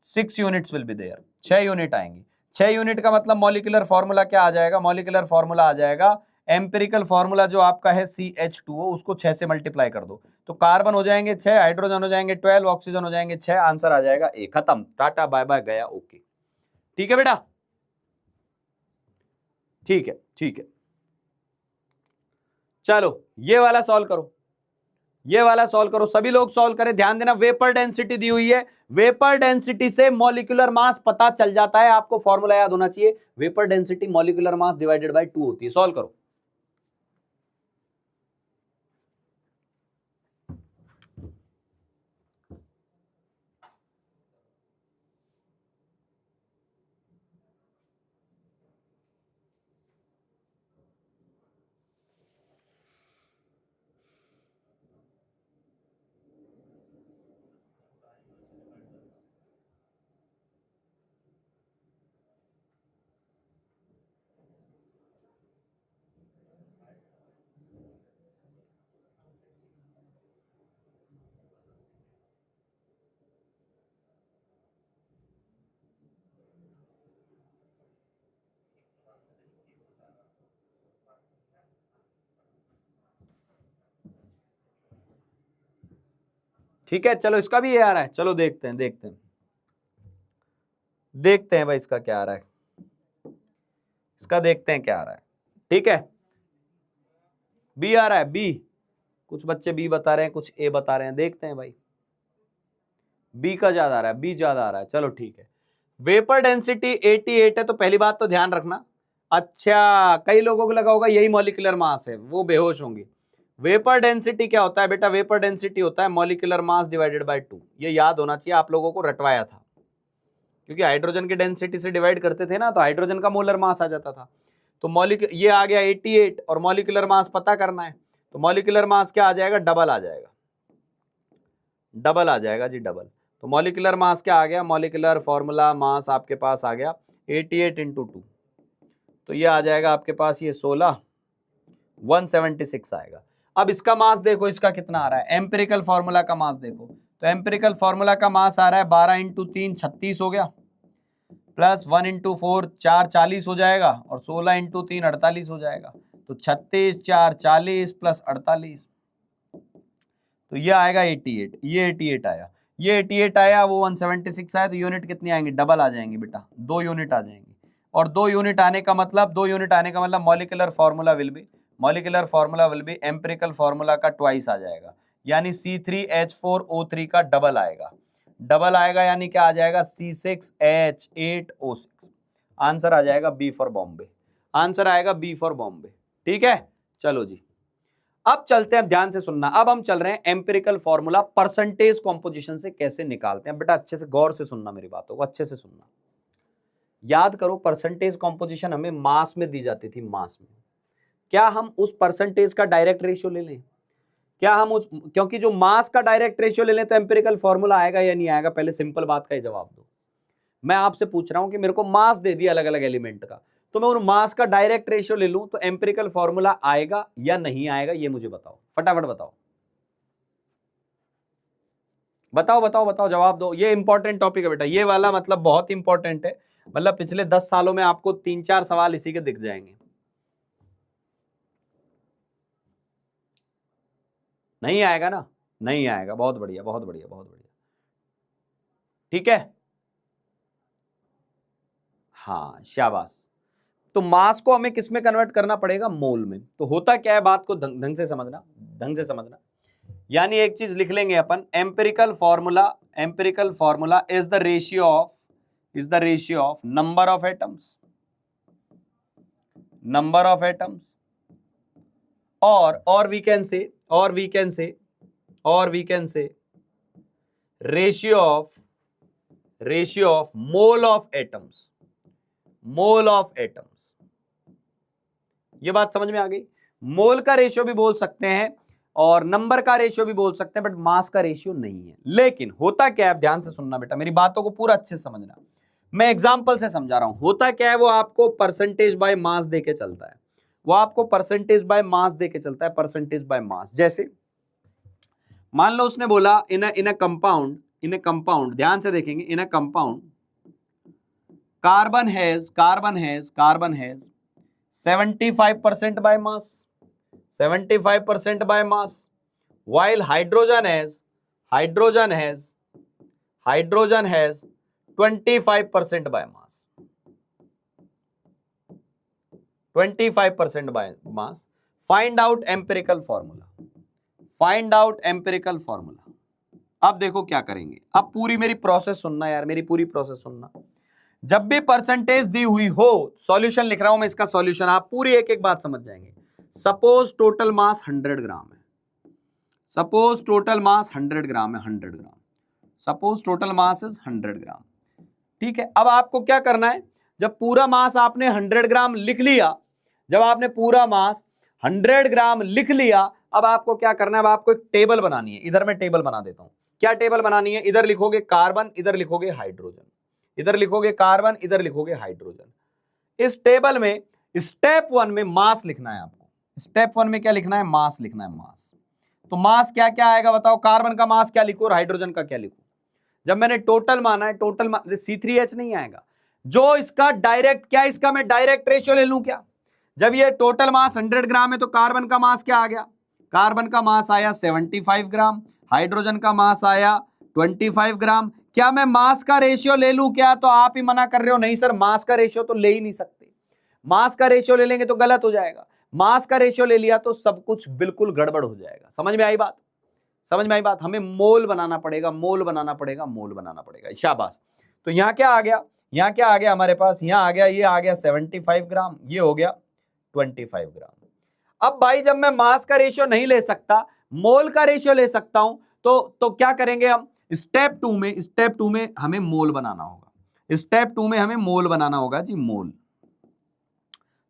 6 units will be there, 6 unit आएंगी। 6 यूनिट का मतलब मॉलिक्यूलर फॉर्मूला क्या आ जाएगा? मॉलिक्यूलर फॉर्मूला आ जाएगा एम्पिरिकल फॉर्मूला जो आपका है CH2O, उसको 6 से मल्टीप्लाई कर दो तो कार्बन हो जाएंगे 6, हाइड्रोजन हो जाएंगे 12, ऑक्सीजन हो जाएंगे 6, आंसर आ जाएगा A। खत्म, टाटा बाय बाय गया, ओके। ठीक है बेटा, ठीक है, ठीक है। चलो ये वाला सॉल्व करो, ये वाला सॉल्व करो, सभी लोग सॉल्व करें। ध्यान देना वेपर डेंसिटी दी हुई है, वेपर डेंसिटी से मॉलिक्यूलर मास पता चल जाता है। आपको फॉर्मूला याद होना चाहिए, vapour density molecular mass divided by 2 होती है। सॉल्व करो। ठीक है, चलो इसका भी ये आ रहा है, चलो देखते हैं, देखते हैं भाई इसका क्या आ रहा है, इसका देखते हैं क्या आ रहा है। ठीक है, बी आ रहा है, बी। कुछ बच्चे बी बता रहे हैं, कुछ ए बता रहे हैं, देखते हैं भाई। बी का ज्यादा आ रहा है, बी ज्यादा आ रहा है, चलो ठीक है। वेपर डेंसिटी 88 है, तो पहली बात तो ध्यान रखना। अच्छा, कई लोगों को लगा होगा यही मॉलिक्यूलर मास है, वो बेहोश होंगे। वेपर डेंसिटी क्या होता है बेटा? वेपर डेंसिटी होता है मॉलिक्यूलर मास डिवाइडेड बाय 2। ये याद होना चाहिए, आप लोगों को रटवाया था, क्योंकि हाइड्रोजन की डेंसिटी से डिवाइड करते थे ना, तो हाइड्रोजन का मोलर मास आ जाता था। तो मॉलिक्यूल ये आ गया 88, और मॉलिक्यूलर मास पता करना है, तो मॉलिक्यूलर मास क्या आ जाएगा? डबल आ जाएगा, डबल आ जाएगा जी, डबल। तो मॉलिक्यूलर मास क्या आ गया? मॉलिक्यूलर फॉर्मूला मास आपके पास आ गया 88 × 2, तो ये आ जाएगा आपके पास ये 16, 176 आएगा। अब इसका मास देखो, इसका कितना आ रहा है? एम्पिरिकल फॉर्मूला का मास देखो, तो एम्पिरिकल फॉर्मूला का मास आ रहा है 12 × 3 36 हो गया, प्लस 1 × 4 4 40 हो जाएगा, और 16 × 3 48 हो जाएगा। तो 36 4 40 प्लस 48, तो ये आएगा 88, ये 88 आया, ये 88 आया, वो 176 आया। तो यूनिट कितनी आएंगी? डबल आ जाएंगी बेटा, 2 यूनिट आ जाएंगी। और 2 यूनिट आने का मतलब, 2 यूनिट आने का मतलब molecular formula will be empirical formula का ट्वाइस आ जाएगा, यानी C3H4O3 का डबल आएगा। डबल आएगा यानी क्या आ जाएगा? C6H8O6। आंसर आ जाएगा बी फॉर बॉम्बे, आंसर आएगा बी फॉर बॉम्बे। ठीक है, चलो जी, अब चलते हैं, ध्यान से सुनना। अब हम चल रहे हैं एम्पिरिकल फॉर्मूला परसेंटेज कॉम्पोजिशन से कैसे निकालते हैं। बेटा अच्छे से गौर से सुनना, मेरी बातों को अच्छे से सुनना। याद करो, परसेंटेज कॉम्पोजिशन हमें मास में दी जाती थी, मास में। क्या हम उस परसेंटेज का डायरेक्ट रेशियो ले लें? क्या हम उस, क्योंकि जो मास का डायरेक्ट रेशियो ले लें तो एम्पिरिकल फॉर्मूला आएगा या नहीं आएगा? पहले सिंपल बात का ही जवाब दो। मैं आपसे पूछ रहा हूं कि मेरे को मास दे दिया अलग अलग एलिमेंट का, तो मैं उन मास का डायरेक्ट रेशियो ले लूं तो एम्पिरिकल फॉर्मूला आएगा या नहीं आएगा? ये मुझे बताओ, फटाफट बताओ, बताओ बताओ बताओ, जवाब दो। ये इंपॉर्टेंट टॉपिक है बेटा, ये वाला मतलब बहुत इंपॉर्टेंट है। मतलब पिछले 10 सालों में आपको 3-4 सवाल इसी के दिख जाएंगे। नहीं आएगा ना? नहीं आएगा, बहुत बढ़िया, बहुत बढ़िया, बहुत बढ़िया। ठीक है, हाँ शाबाश। तो मास को हमें किस में कन्वर्ट करना पड़ेगा? मोल में। तो होता क्या है, बात को ढंग से समझना, ढंग से समझना। यानी एक चीज लिख लेंगे अपन, empirical formula is the ratio of number of atoms, और we can say ratio ratio of mole of atoms, mole of atoms. ये बात समझ में आ गई? मोल का रेशियो भी बोल सकते हैं और नंबर का रेशियो भी बोल सकते हैं, बट मास का रेशियो नहीं है। लेकिन होता क्या है, आप ध्यान से सुनना बेटा, मेरी बातों को पूरा अच्छे से समझना। मैं एग्जांपल से समझा रहा हूं। होता क्या है, वो आपको परसेंटेज बाय मास देके चलता है, वो आपको परसेंटेज बाय मास देके चलता है, परसेंटेज बाय मास। जैसे मान लो उसने बोला इन अ कंपाउंड, ध्यान से देखेंगे, in a compound carbon has 75% by mass, 75% by mass, while hydrogen has 25% by mass, 25% by mass. Find out empirical formula. अब देखो क्या करेंगे, अब पूरी मेरी प्रोसेस सुनना यार, मेरी पूरी प्रोसेस सुनना। जब भी परसेंटेज दी हुई हो, सॉल्यूशन लिख रहा हूं मैं, इसका सॉल्यूशन, आप पूरी एक एक बात समझ जाएंगे। सपोज टोटल मास 100 ग्राम है, सपोज टोटल मास 100 ग्राम है, 100 ग्राम, सपोज टोटल मास इज 100 ग्राम। ठीक है, अब आपको क्या करना है, जब पूरा मास आपने 100 ग्राम लिख लिया, जब आपने पूरा मास 100 ग्राम लिख लिया, अब आपको क्या करना है, अब आपको एक टेबल बनानी है। इधर मैं टेबल बना देता हूं। क्या टेबल बनानी है? इधर लिखोगे कार्बन, इधर लिखोगे हाइड्रोजन, इधर लिखोगे कार्बन, इधर लिखोगे हाइड्रोजन। इस टेबल में स्टेप 1 में मास लिखना है आपको। स्टेप 1 में क्या लिखना है? मास लिखना है, मास। तो मास क्या क्या आएगा बताओ? कार्बन का मास क्या लिखूं और हाइड्रोजन का क्या लिखूं? जब मैंने टोटल माना है, टोटल C3H नहीं आएगा, जो इसका डायरेक्ट, क्या इसका मैं डायरेक्ट रेशियो ले लूं क्या? जब ये टोटल मास 100 ग्राम है तो कार्बन का मास क्या आ गया? कार्बन का मास आया 75 ग्राम, हाइड्रोजन का मास आया 25 ग्राम। क्या मैं मास का रेशियो ले लूं क्या? तो आप ही मना कर रहे हो, नहीं सर मास का रेशियो तो ले ही नहीं सकते। मास का रेशियो ले लेंगे तो गलत हो जाएगा। मास का रेशियो ले लिया तो सब कुछ बिल्कुल गड़बड़ हो जाएगा। समझ में आई बात? समझ में आई बात? हमें मोल बनाना पड़ेगा, मोल बनाना पड़ेगा, मोल बनाना पड़ेगा। शाबाश। तो यहां क्या आ गया? यहां क्या आ गया हमारे पास? यहां आ गया, ये आ गया 75 ग्राम, ये हो गया 25 ग्राम। अब भाई जब मैं मास का रेशियो नहीं ले सकता, मोल का रेशियो ले सकता हूं, तो क्या करेंगे हम? स्टेप 2 में हमें मोल बनाना होगा। स्टेप 2 में हमें मोल बनाना होगा जी, मोल।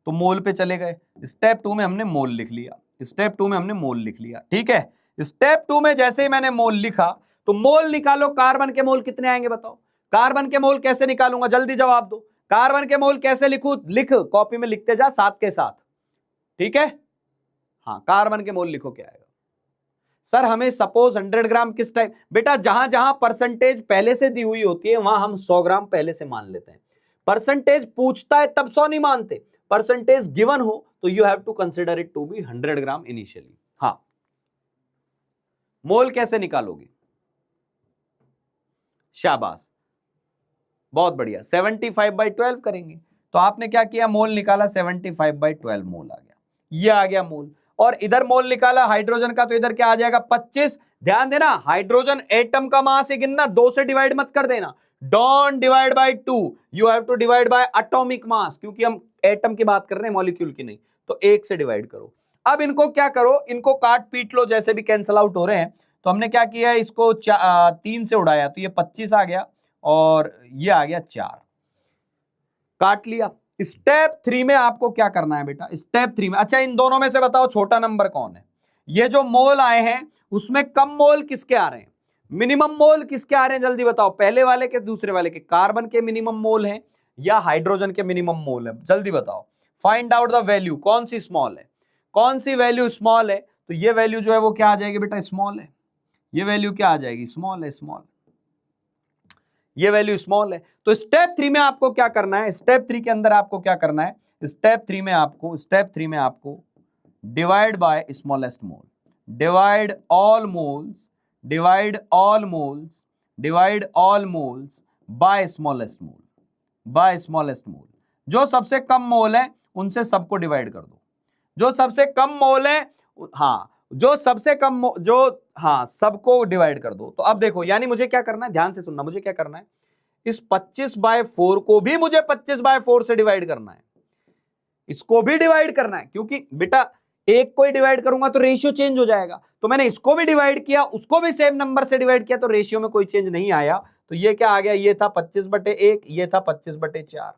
तो मोल पे चले गए। स्टेप 2 में हमने मोल लिख लिया, स्टेप 2 में हमने मोल लिख लिया। ठीक है, स्टेप 2 में जैसे ही मैंने मोल लिखा, तो मोल निकालो, कार्बन के मोल कितने आएंगे बताओ? कार्बन के मोल कैसे निकालूंगा? जल्दी जवाब दो। कार्बन के मोल कैसे लिखूं? लिख, कॉपी में लिखते जा साथ के साथ। ठीक है, हाँ, कार्बन के मोल लिखो, क्या आएगा? सर हमें सपोज 100 ग्राम किस टाइम? बेटा जहां जहां परसेंटेज पहले से दी हुई होती है वहां हम 100 ग्राम पहले से मान लेते हैं। परसेंटेज पूछता है तब 100 नहीं मानते। परसेंटेज गिवन हो तो you have to consider it to be 100 gram initially. हाँ, मोल कैसे निकालोगे? शाबाश, बहुत बढ़िया। 75/12 करेंगे। तो आपने क्या किया? मोल निकाला, 75/12 मोल आ गया, ये आ गया मोल। और इधर मोल निकाला हाइड्रोजन का, तो इधर क्या आ जाएगा? 25। ध्यान देना, हाइड्रोजन एटम का मास है गिनना, 2 से डिवाइड मत कर देना। Don't divide by 2, you have to divide by atomic mass, क्योंकि हम एटम की बात कर रहे हैं, मॉलिक्यूल की नहीं। तो 1 से डिवाइड करो। अब इनको क्या करो? इनको काट पीट लो, जैसे भी कैंसल आउट हो रहे हैं। तो हमने क्या किया? इसको 3 से उड़ाया, तो ये 25 आ गया और ये आ गया 4, काट लिया। स्टेप 3 में आपको क्या करना है बेटा? स्टेप 3 में, अच्छा इन दोनों में से बताओ छोटा नंबर कौन है? ये जो मोल आए हैं उसमें कम मोल किसके आ रहे हैं? मिनिमम मोल किसके आ रहे हैं? जल्दी बताओ, पहले वाले के दूसरे वाले के? कार्बन के मिनिमम मोल है या हाइड्रोजन के मिनिमम मोल है? जल्दी बताओ। फाइंड आउट द वैल्यू, कौन सी स्मॉल है, कौन सी वैल्यू स्मॉल है? तो ये वैल्यू जो है वो क्या आ जाएगी बेटा? स्मॉल है। ये वैल्यू क्या आ जाएगी? स्मॉल है, स्मॉल, ये वैल्यू स्मॉल है। तो स्टेप 3 में आपको क्या करना है? स्टेप 3 के अंदर आपको क्या करना है? स्टेप 3 में आपको divide by smallest mole, divide all moles, divide all moles, divide all moles by smallest mole, by smallest mole. जो सबसे कम मोल है उनसे सबको डिवाइड कर दो। जो सबसे कम मोल है, हाँ, जो सबसे कम सबको डिवाइड कर दो। तो अब देखो, यानी मुझे क्या करना है? ध्यान से सुनना, मुझे क्या करना है? इस 25/4 को भी मुझे 25/4 से डिवाइड करना है, इसको भी डिवाइड करना है, क्योंकि बेटा एक को ही डिवाइड करूंगा तो रेशियो चेंज हो जाएगा। तो मैंने इसको भी डिवाइड किया, उसको भी सेम नंबर से डिवाइड किया, तो रेशियो में कोई चेंज नहीं आया, तो ये क्या आ गया, ये था 25/1, ये था 25/4।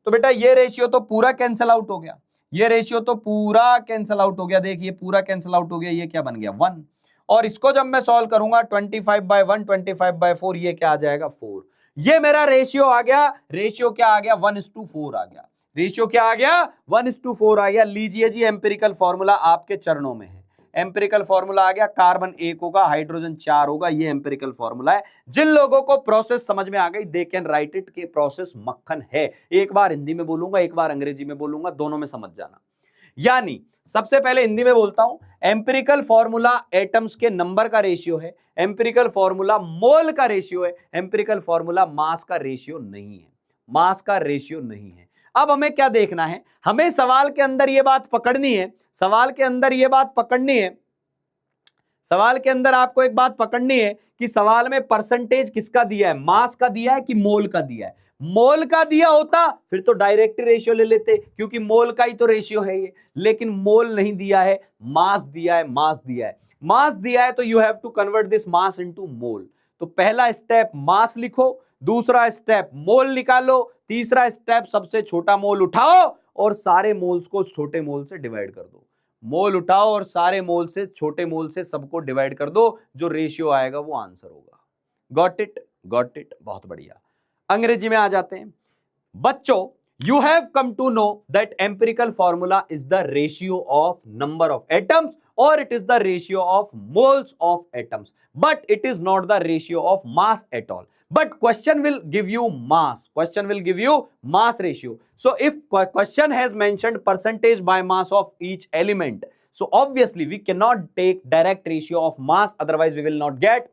तो बेटा ये रेशियो तो पूरा कैंसिल आउट हो गया, ये रेशियो तो पूरा कैंसिल आउट हो गया, देखिए पूरा कैंसिल आउट हो गया, ये क्या बन गया 1। और इसको जब मैं सॉल्व करूंगा 25/1 25/4, ये क्या आ जाएगा 4। ये मेरा रेशियो आ गया, रेशियो क्या आ गया 1:4 आ गया, रेशियो क्या आ गया 1:4 आ गया। लीजिए जी एम्पिरिकल फॉर्मूला आपके चरणों में है, एम्पिरिकल फॉर्मूला आ गया, कार्बन 1 होगा, हाइड्रोजन 4 होगा, ये एम्पिरिकल फॉर्मूला है। जिन लोगों को प्रोसेस समझ में आ गई दे कैन राइट इट, के प्रोसेस मक्खन है। एक बार हिंदी में बोलूंगा, एक बार अंग्रेजी में बोलूंगा, दोनों में समझ जाना। यानी सबसे पहले हिंदी में बोलता हूं, एम्पिरिकल फॉर्मूला एटम्स के नंबर का रेशियो है, एम्पिरिकल फॉर्मूला मोल का रेशियो है, एम्पिरिकल फॉर्मूला मास का रेशियो नहीं है, मास का रेशियो नहीं है। अब हमें क्या देखना है, हमें सवाल के अंदर यह बात पकड़नी है, सवाल के अंदर यह बात पकड़नी है, सवाल के अंदर आपको एक बात पकड़नी है कि सवाल में परसेंटेज किसका दिया है, मास का दिया है कि मोल का दिया है। मोल का दिया होता फिर तो डायरेक्ट रेशियो ले लेते, क्योंकि मोल का ही तो रेशियो है ये, लेकिन मोल नहीं दिया है, मास दिया है, मास दिया है, मास दिया है, तो you have to convert this mass into mole. तो पहला स्टेप मास लिखो, दूसरा स्टेप मोल निकालो, तीसरा स्टेप सबसे छोटा मोल उठाओ और सारे मोल्स को छोटे मोल से डिवाइड कर दो। मोल उठाओ और सारे मोल से छोटे मोल से सबको डिवाइड कर दो, जो रेशियो आएगा वो आंसर होगा। गॉट इट, गॉट इट, बहुत बढ़िया। अंग्रेजी में आ जाते हैं बच्चों। You have come to know that empirical formula is the ratio of number of atoms or it is the ratio of moles of atoms, but it is not the ratio of mass at all. But question will give you mass, question will give you mass ratio. So if question has mentioned percentage by mass of each element, so obviously we cannot take direct ratio of mass, otherwise we will not get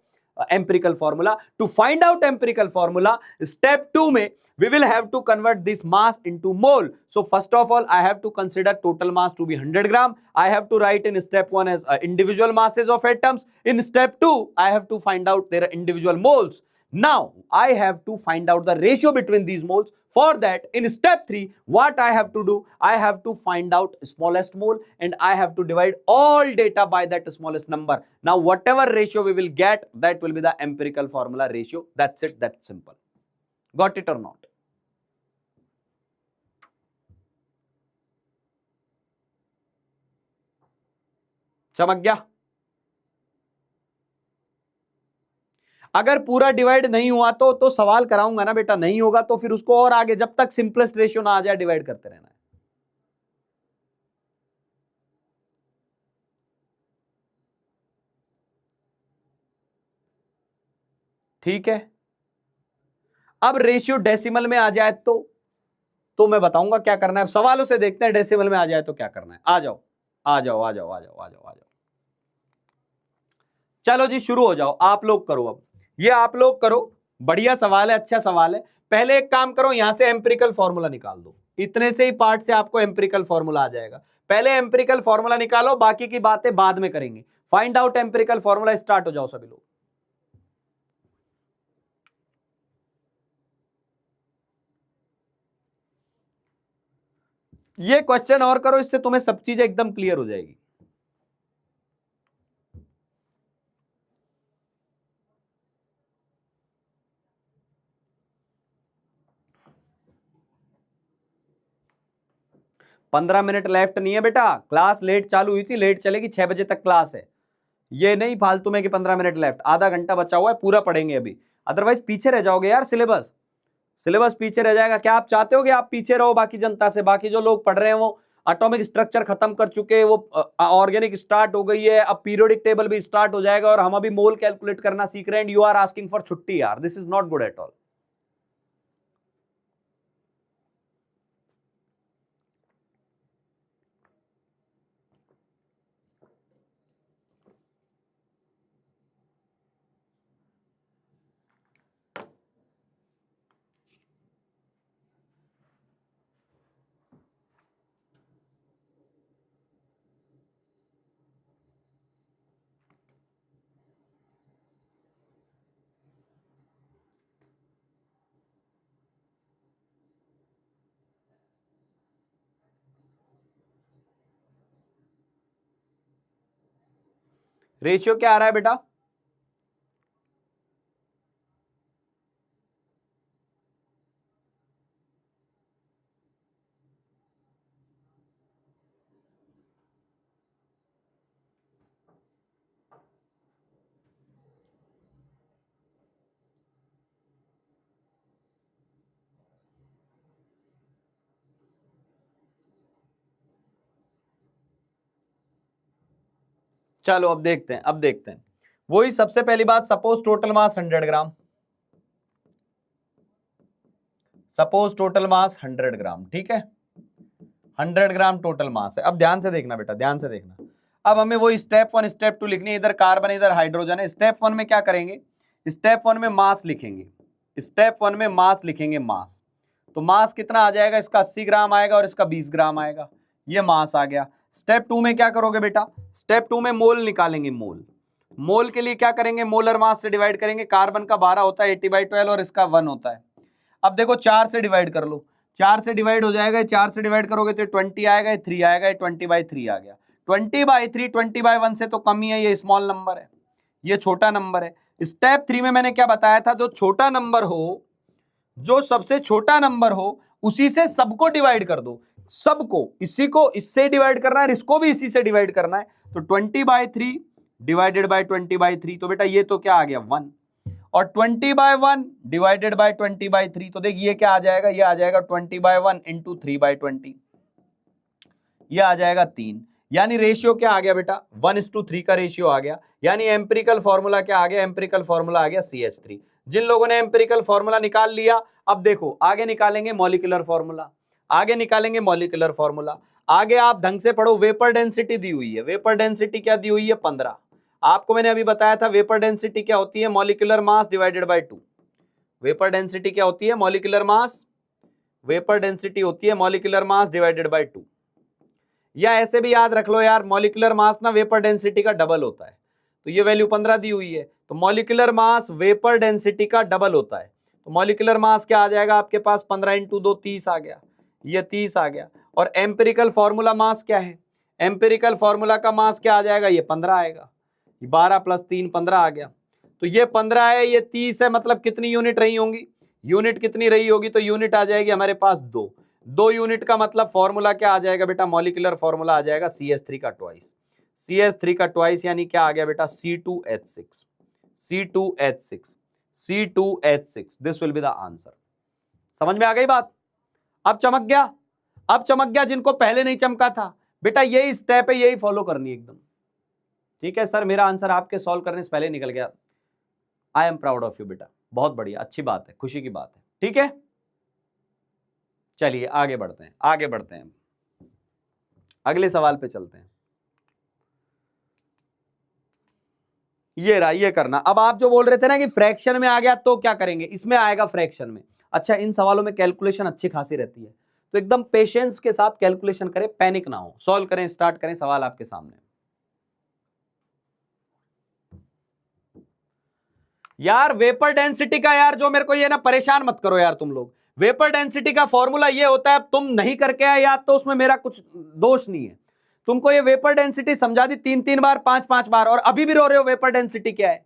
empirical formula. To find out empirical formula, step 2 में we will have to convert this mass into mole. So first of all I have to consider total mass to be 100 gram. I have to write in step 1 as individual masses of atoms. In step 2 I have to find out their individual moles. Now I have to find out the ratio between these moles. For that, in step 3 what I have to do, I have to find out smallest mole and I have to divide all data by that smallest number. Now whatever ratio we will get, that will be the empirical formula ratio. That's it, that's simple. Got it or not? समझ गया? अगर पूरा डिवाइड नहीं हुआ तो सवाल कराऊंगा ना बेटा, नहीं होगा तो फिर उसको और आगे, जब तक सिंपलेस्ट रेशियो ना आ जाए डिवाइड करते रहना है। ठीक है, अब रेशियो डेसिमल में आ जाए तो मैं बताऊंगा क्या करना है। सवालों से देखते हैं डेसिमल में आ जाए तो क्या करना है। आ जाओ आ जाओ आ जाओ आ जाओ आ जाओ आ जाओ, चलो जी शुरू हो जाओ, आप लोग करो। अब ये आप लोग करो, बढ़िया सवाल है, अच्छा सवाल है। पहले एक काम करो, यहां से एम्पिरिकल फॉर्मूला निकाल दो, इतने से ही पार्ट से आपको एम्पिरिकल फॉर्मूला आ जाएगा। पहले एम्पिरिकल फॉर्मूला निकालो, बाकी की बातें बाद में करेंगे। Find out empirical formula, start हो जाओ सभी लोग। ये क्वेश्चन और करो, इससे तुम्हें सब चीजें एकदम क्लियर हो जाएगी। पंद्रह मिनट लेफ्ट नहीं है बेटा, क्लास लेट चालू हुई थी, लेट चलेगी, 6 बजे तक क्लास है। ये नहीं फालतू में कि 15 मिनट लेफ्ट, आधा घंटा बचा हुआ है, पूरा पढ़ेंगे अभी, अदरवाइज पीछे रह जाओगे यार। सिलेबस सिलेबस पीछे रह जाएगा। क्या आप चाहते हो कि आप पीछे रहो बाकी जनता से? बाकी जो लोग पढ़ रहे हैं वो एटॉमिक स्ट्रक्चर खत्म कर चुके हैं, वो ऑर्गेनिक स्टार्ट हो गई है, अब पीरियोडिक टेबल भी स्टार्ट हो जाएगा और हम अभी मोल कैलकुलेट करना सीख रहे हैं, and you are asking for छुट्टी यार, this is not good at all. Ratio क्या आ रहा है बेटा? चलो अब देखते हैं वही सबसे पहली बात, सपोज टोटल मास 100 ग्राम, सपोज टोटल मास 100 ग्राम, ठीक है, 100 ग्राम टोटल मास है। अब ध्यान से देखना बेटा, ध्यान से देखना। अब हमें वो स्टेप 1 स्टेप 2 लिखनी है, इधर कार्बन इधर हाइड्रोजन है। स्टेप 1 में क्या करेंगे, स्टेप 1 में मास लिखेंगे, स्टेप 1 में मास लिखेंगे, मास। तो मास कितना आ जाएगा, इसका 80 ग्राम आएगा और इसका 20 ग्राम आएगा, ये मास आ गया। स्टेप 2 में क्या करोगे बेटा, स्टेप 2 में मोल निकालेंगे, मोल। मोल के लिए क्या करेंगे, मोलर मास से डिवाइड करेंगे। कार्बन का 12 होता है 80/12 और इसका 1 होता है। अब देखो 4 से डिवाइड कर लो, 4 से डिवाइड हो जाएगा, 4 से डिवाइड करोगे तो 20 आएगा, 3 आएगा, 20/3 आ गया। 20/3 20/1 से तो कम ही है, ये स्मॉल नंबर है, ये छोटा नंबर है। स्टेप 3 में मैंने क्या बताया था, जो छोटा नंबर हो, जो सबसे छोटा नंबर हो, उसी से सबको डिवाइड कर दो, सबको, इसी को इससे डिवाइड करना है, इसको भी इसी से डिवाइड करना है। तो 20/3 डिवाइडेड बाय 20/3, तो बेटा ये तो क्या आ गया 1, और 20/1 डिवाइडेड बाय 20/3, तो देख ये क्या आ जाएगा, ये आ जाएगा 20/1 इंटू 3/20, ये आ जाएगा 3। यानी रेशियो क्या आ गया बेटा, 1:3 का रेशियो आ गया। यानी एम्पिरिकल फॉर्मूला क्या आ गया, एम्पिरिकल फॉर्मूला आ गया CH3। जिन लोगों ने एम्पिरिकल फॉर्मूला निकाल लिया, अब देखो आगे निकालेंगे मॉलिक्यूलर फॉर्मूला, आगे निकालेंगे मॉलिक्यूलर फॉर्मूला। आगे आप ढंग से पढ़ो, वेपर डेंसिटी दी हुई है, वेपर डेंसिटी क्या दी हुई है 15। आपको मैंने अभी बताया था वेपर डेंसिटी क्या होती है, molecular mass divided by 2। Vapour density क्या होती है, मॉलिक्यूलर मास, वेपर डेंसिटी होती है मॉलिक्यूलर मास डिवाइडेड बाय 2। या ऐसे भी याद रख लो यार, मॉलिक्यूलर मास ना वेपर डेंसिटी का डबल होता है, तो ये वैल्यू 15 दी हुई है, तो मॉलिक्यूलर मास वेपर डेंसिटी का डबल होता है। तो मॉलिक्यूलर मास क्या आ जाएगा आपके पास, 15 × 2 30 आ गया, ये 30 आ गया। और एम्पिरिकल फॉर्मूला मास क्या है, एम्पिरिकल फॉर्मूला का मास क्या आ जाएगा, ये 15 आएगा, 12 + 3 15 आ गया। तो ये 15 है, ये 30 है, मतलब कितनी यूनिट रही होंगी, यूनिट कितनी रही होगी, तो यूनिट आ जाएगी हमारे पास 2 यूनिट का मतलब फॉर्मूला क्या आ जाएगा बेटा, मॉलिक्यूलर फॉर्मूला आ जाएगा CH3 का ट्वाइस, CH3 का ट्वाइस, यानी क्या आ गया बेटा C2H6, C2H6, C2H6, this will be the answer. समझ में आ गई बात, अब चमक गया, अब चमक गया जिनको पहले नहीं चमका था। बेटा यही स्टेप है, यही फॉलो करनी है एकदम, ठीक है सर, मेरा आंसर आपके सॉल्व करने से पहले निकल गया, I am proud of you बेटा, बहुत बढ़िया, अच्छी बात है, खुशी की बात है, ठीक है। चलिए आगे बढ़ते हैं, आगे बढ़ते हैं, अगले सवाल पे चलते हैं। ये रहा, ये करना। अब आप जो बोल रहे थे ना कि फ्रैक्शन में आ गया तो क्या करेंगे, इसमें आएगा फ्रैक्शन में। अच्छा, इन सवालों में कैलकुलेशन अच्छी खासी रहती है, तो एकदम पेशेंस के साथ कैलकुलेशन करें, पैनिक ना हो, सॉल्व करें, स्टार्ट करें, सवाल आपके सामने। यार वेपर डेंसिटी का, यार जो मेरे को ये ना परेशान मत करो यार तुम लोग, वेपर डेंसिटी का फॉर्मूला ये होता है, तुम नहीं करके आए याद तो उसमें मेरा कुछ दोष नहीं है। तुमको ये वेपर डेंसिटी समझा दी 3-3 बार, 5-5 बार, और अभी भी रो रहे हो वेपर डेंसिटी क्या है।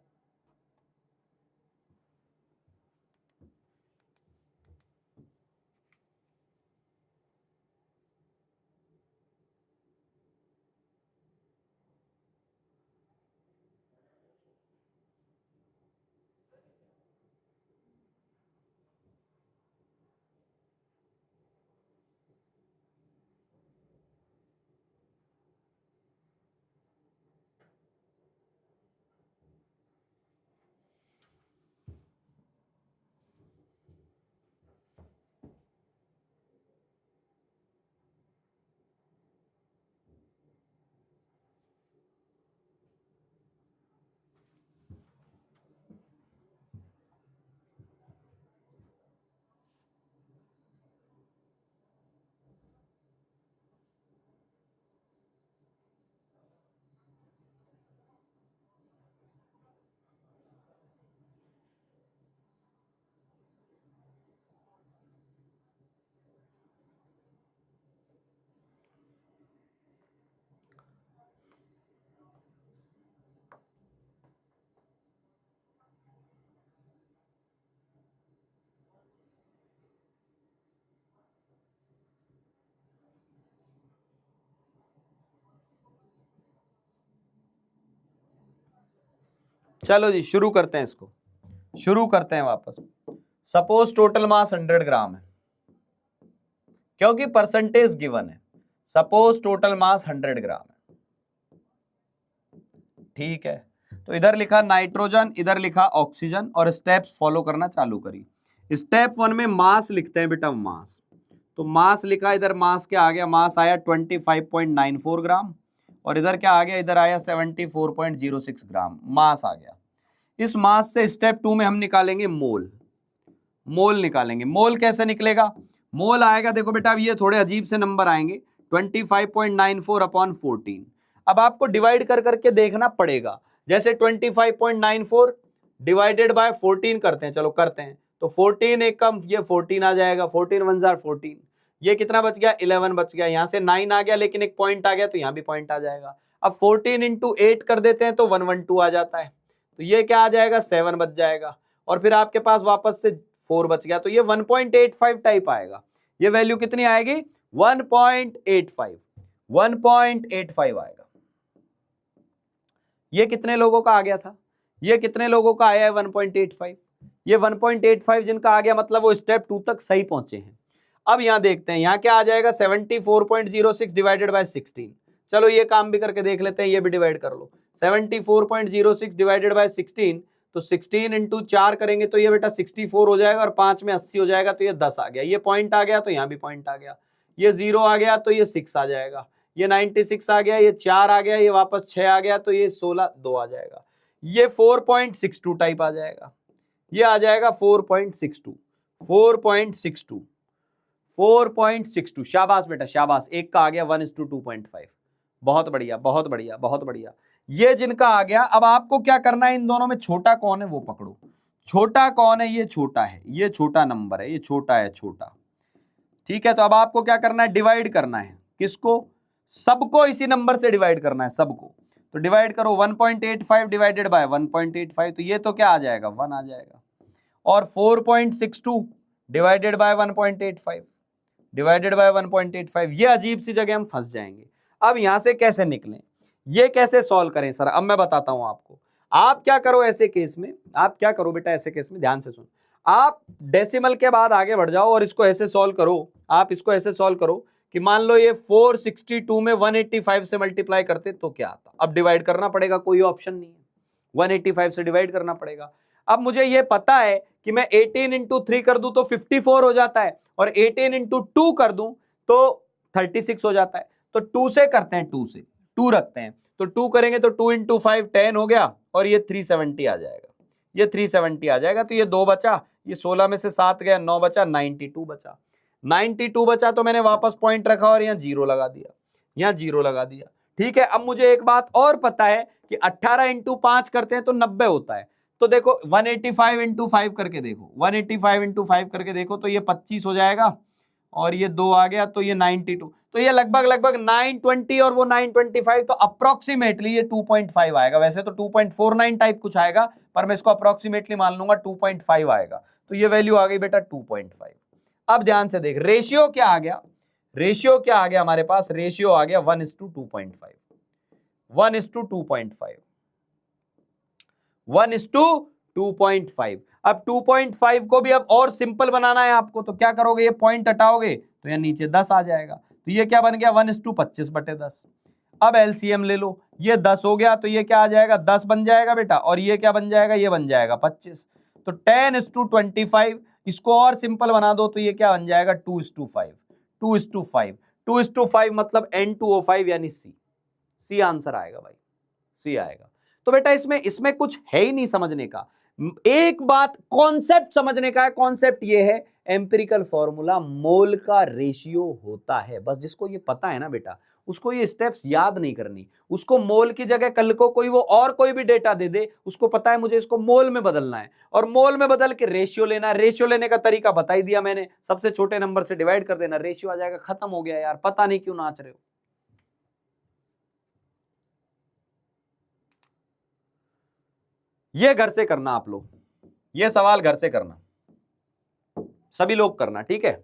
चलो जी शुरू करते हैं, इसको शुरू करते हैं वापस। सपोज टोटल मास 100 ग्राम है, क्योंकि परसेंटेज गिवन है। सपोज टोटल मास 100 ग्राम है, ठीक है, तो इधर लिखा नाइट्रोजन, इधर लिखा ऑक्सीजन, और स्टेप्स फॉलो करना चालू करी। स्टेप 1 में मास लिखते हैं बेटा, मास। तो मास लिखा, इधर मास क्या आ गया, मास आया 25.94 ग्राम, और इधर क्या आ गया, इधर आया 74.06 ग्राम, मास आ गया। इस मास से स्टेप 2 में हम निकालेंगे मोल। मोल निकालेंगे। मोल कैसे निकलेगा, मोल आएगा, देखो बेटा अब ये थोड़े अजीब से नंबर आएंगे, 25.94 अपॉन 14। अब आपको डिवाइड कर करके देखना पड़ेगा, जैसे 25.94 डिवाइडेड बाय 14 करते हैं, चलो करते हैं, तो 14 एक कम, ये 14 आ जाएगा, 14 1 जार 14, ये कितना बच गया, 11 बच गया, यहां से 9 आ गया, लेकिन एक पॉइंट आ गया तो यहां भी पॉइंट आ जाएगा। अब 14 इंटू 8 कर देते हैं तो 112 आ जाता है, तो ये क्या आ जाएगा, 7 बच जाएगा, और फिर आपके पास वापस से 4 बच गया, तो ये 1.85 टाइप आएगा। ये वैल्यू कितनी आएगी, 1.85, 1.85 आएगा। ये कितने लोगों का आ गया था, ये कितने लोगों का आया है 1.85, ये 1.85 जिनका आ गया, मतलब वो स्टेप 2 तक सही पहुंचे हैं। अब यहां देखते हैं, यहां क्या आ जाएगा, 74.06 डिवाइडेड बाय 16। चलो ये काम भी करके देख लेते हैं, ये भी डिवाइड कर लो, 74.06 डिवाइडेड बाय 16, तो 16 इंटू 4 करेंगे तो ये बेटा 64 हो जाएगा, और 5 में 80 हो जाएगा, तो ये 10 आ गया, ये पॉइंट आ गया तो यहाँ भी पॉइंट आ गया, ये 0 आ गया तो ये 6 आ जाएगा, ये 96 आ गया, ये 4 आ गया, ये वापस 6 आ गया, तो ये 16 2 आ जाएगा, ये 4.62 टाइप आ जाएगा, ये आ जाएगा 4.62, 4.62, 4.62। शाबाश बेटा शाबाश, एक का आ गया 1:2.5, बहुत बढ़िया बहुत बढ़िया बहुत बढ़िया। ये जिनका आ गया, अब आपको क्या करना है, इन दोनों में छोटा कौन है वो पकड़ो, छोटा कौन है, ये छोटा है, ये छोटा नंबर है, ये छोटा है, छोटा, ठीक है। तो अब आपको क्या करना है, डिवाइड करना है, किसको, सबको इसी नंबर से डिवाइड करना है, सबको। तो डिवाइड करो, 1.85 डिवाइडेड बाय 1.85, तो ये तो क्या आ जाएगा, 1 आ जाएगा, और 4.62 डिवाइडेड बाय 1.85 डिवाइडेड बाय 1.85, ये अजीब सी जगह हम फंस जाएंगे। अब यहां से कैसे निकलें, ये कैसे सॉल्व करें सर, अब मैं बताता हूं आपको। आप क्या करो ऐसे केस में, आप क्या करो बेटा ऐसे केस में, ध्यान से सुन, आप डेसिमल के बाद आगे बढ़ जाओ और इसको ऐसे सॉल्व करो, आप इसको ऐसे सॉल्व करो कि मान लो ये 462 में 185 से मल्टीप्लाई करते तो क्या आता। अब डिवाइड करना पड़ेगा, कोई ऑप्शन नहीं है, 185 से डिवाइड करना पड़ेगा। अब मुझे ये पता है कि मैं 18 इंटू 3 कर दूं तो 54 हो जाता है, और 18 इंटू 2 कर दूं तो 36 हो जाता है। तो 2 से करते हैं, 2 से 2 रखते हैं, तो 2 करेंगे तो 2 इंटू 5 10 हो गया, और ये 370 आ जाएगा, ये 370 आ जाएगा, तो ये 2 बचा, ये 16 में से 7 गया, 9 बचा, 92 बचा, 92 बचा, तो मैंने वापस पॉइंट रखा और यहाँ 0 लगा दिया, यहाँ 0 लगा दिया, ठीक है। अब मुझे एक बात और पता है कि 18 इंटू 5 करते हैं तो 90 होता है, तो देखो 185 इंटू 5 करके देखो, 185 इंटू 5 करके देखो, तो ये 25 हो जाएगा, और ये 2 आ गया, तो ये 92, तो ये लगभग लगभग 920 और वो 925, तो अप्रोक्सीमेटली ये 2.5 आएगा। वैसे तो 2.49 टाइप कुछ आएगा, पर मैं इसको अप्रोक्सीमेटली मान लूंगा 2.5 आएगा, तो ये वैल्यू आ गई बेटा 2.5। अब ध्यान से देख, रेशियो क्या आ गया, रेशियो क्या आ गया हमारे पास, रेशियो आ गया 1:2.5, 1:2.5, 1:2.5। अब 2.5 को भी अब और सिंपल बनाना है आपको, तो क्या करोगे, ये पॉइंट हटाओगे तो ये नीचे 10 आ जाएगा, तो ये क्या बन गया 1:25/10। अब एलसीएम ले लो, ये 10 हो गया, तो ये क्या आ जाएगा, 10 बन जाएगा बेटा, और ये क्या बन जाएगा, ये बन जाएगा 25, तो 10:25। इसको और सिंपल बना दो तो ये क्या बन जाएगा 2:5, 2:5, 2:5 मतलब N2O5 यानी सी आंसर आएगा भाई, सी आएगा। तो बेटा इसमें कुछ है ही नहीं समझने का, एक बात कॉन्सेप्ट समझने का है, कॉन्सेप्ट ये है एम्पिरिकल फॉर्मूला मोल का रेशियो होता है, बस जिसको ये पता है ना बेटा, उसको ये स्टेप्स याद नहीं करनी, उसको मोल की जगह कल को कोई वो और कोई भी डेटा दे दे, उसको पता है मुझे इसको मोल में बदलना है, और मोल में बदल के रेशियो लेना है। रेशियो लेने का तरीका बता ही दिया मैंने, सबसे छोटे नंबर से डिवाइड कर देना, रेशियो आ जाएगा, खत्म हो गया यार, पता नहीं क्यों नाच रहे हो। ये घर से करना आप लोग, ये सवाल घर से करना, सभी लोग करना, ठीक है।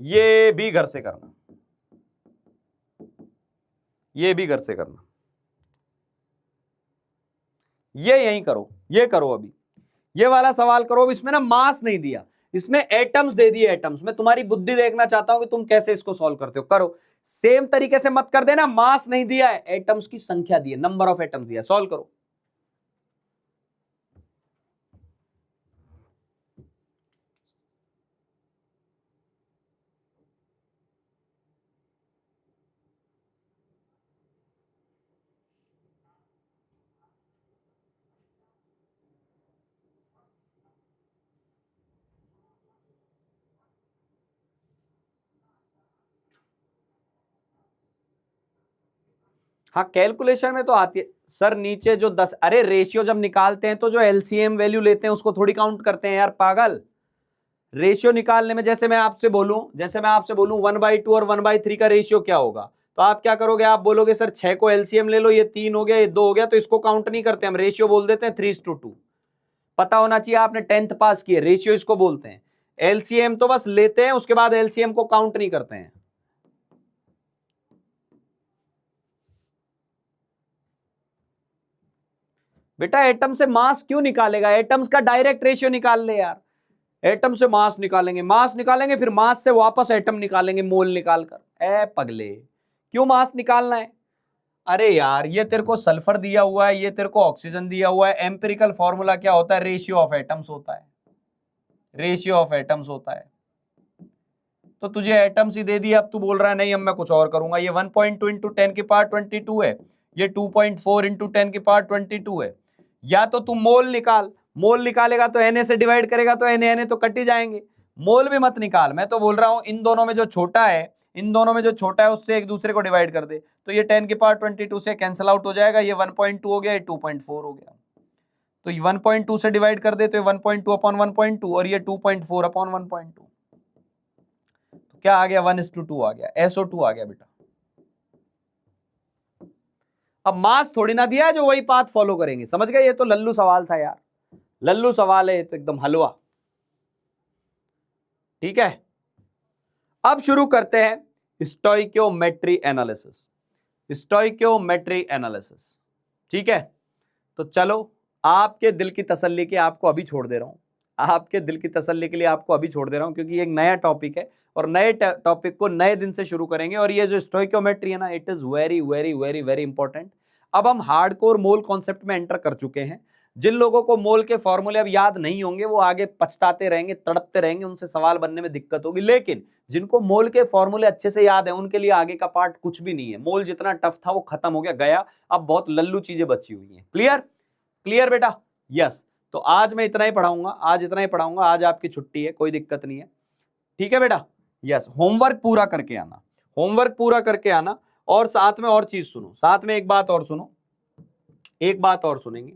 ये भी घर से करना, ये भी घर से करना, ये यहीं करो, ये करो, अभी ये वाला सवाल करो। अब इसमें ना मास नहीं दिया, इसमें एटम्स दे दिए, एटम्स। मैं तुम्हारी बुद्धि देखना चाहता हूं कि तुम कैसे इसको सॉल्व करते हो। करो, सेम तरीके से मत कर देना। मास नहीं दिया है, एटम्स की संख्या दी है, नंबर ऑफ एटम्स दिया है। सॉल्व करो। हाँ, कैलकुलेशन में तो आती है सर। नीचे जो 10, अरे रेशियो जब निकालते हैं तो जो एलसीएम वैल्यू लेते हैं उसको थोड़ी काउंट करते हैं यार पागल। रेशियो निकालने में जैसे मैं आपसे बोलूं 1/2 और 1/3 का रेशियो क्या होगा, तो आप क्या करोगे? आप बोलोगे सर 6 को एलसीएम ले लो, ये 3 हो गया, ये 2 हो गया, तो इसको काउंट नहीं करते हम, रेशियो बोल देते हैं 3:2। पता होना चाहिए, आपने 10th पास किए। रेशियो इसको बोलते हैं। एलसीएम तो बस लेते हैं, उसके बाद एलसीएम को काउंट नहीं करते हैं। बेटा एटम से मास क्यों निकालेगा? एटम्स का डायरेक्ट रेशियो निकाल ले यार। एटम से मास निकालेंगे, फिर मास से वापस एटम निकालेंगे मोल निकालकर। ए पगले, क्यों मास निकालना है? अरे यार, ये तेरे को सल्फर दिया हुआ है, ये तेरे को ऑक्सीजन दिया हुआ है। एम्पिरिकल फॉर्मूला क्या होता है? रेशियो ऑफ एटम्स होता है, रेशियो ऑफ एटम्स होता है। तो तुझे एटम्स ही दे दिया, अब तू बोल रहा है नहीं अब मैं कुछ और करूंगा। ये 1.2 इंटू 10⁻22 है, ये 2.4 इंटू 10⁻22 है। या तो तू मोल निकाल, मोल निकालेगा तो Na से डिवाइड करेगा तो Na तो कट ही जाएंगे। मोल भी मत निकाल, मैं तो बोल रहा हूं इन दोनों में जो छोटा है, उससे एक दूसरे को डिवाइड कर दे, तो ये 10⁻22 से कैंसिल आउट हो जाएगा। ये 1.2 हो गया, ये 2.4 हो गया। तो 1.2 से डिवाइड कर दे तो 1.2 अपॉन 1.2, और ये 2.4 अपॉन 1.2। क्या आ गया? 1:2 आ गया, SO2 आ गया बेटा। अब मास थोड़ी ना दिया है जो वही पाथ फॉलो करेंगे, समझ गए? ये तो लल्लू सवाल था यार, लल्लू सवाल है, तो एकदम हलवा। ठीक है, अब शुरू करते हैं स्टोइकियोमेट्री एनालिसिस। स्टोइकियोमेट्री एनालिसिस, ठीक है? तो चलो, आपके दिल की तसल्ली के आपको अभी छोड़ दे रहा हूं, आपके दिल की तसल्ली के लिए आपको अभी छोड़ दे रहा हूं, क्योंकि एक नया टॉपिक है और नए टॉपिक को नए दिन से शुरू करेंगे। और ये जो स्टोइकियोमेट्री है ना, it is very very very very important. अब हम हार्डकोर मोल कॉन्सेप्ट में एंटर कर चुके हैं। जिन लोगों को मोल के फॉर्मूले अब याद नहीं होंगे वो आगे पछताते रहेंगे, तड़पते रहेंगे, उनसे सवाल बनने में दिक्कत होगी। लेकिन जिनको मोल के फॉर्मूले अच्छे से याद है उनके लिए आगे का पार्ट कुछ भी नहीं है। मोल जितना टफ था वो खत्म हो गया, गया। अब बहुत लल्लू चीजें बची हुई हैं। क्लियर? क्लियर बेटा? यस। तो आज मैं इतना ही पढ़ाऊंगा, आज आपकी छुट्टी है, कोई दिक्कत नहीं है। ठीक है बेटा? यस। होमवर्क पूरा करके आना, होमवर्क पूरा करके आना। और साथ में और चीज सुनो, साथ में एक बात और सुनो, एक बात और सुनेंगे।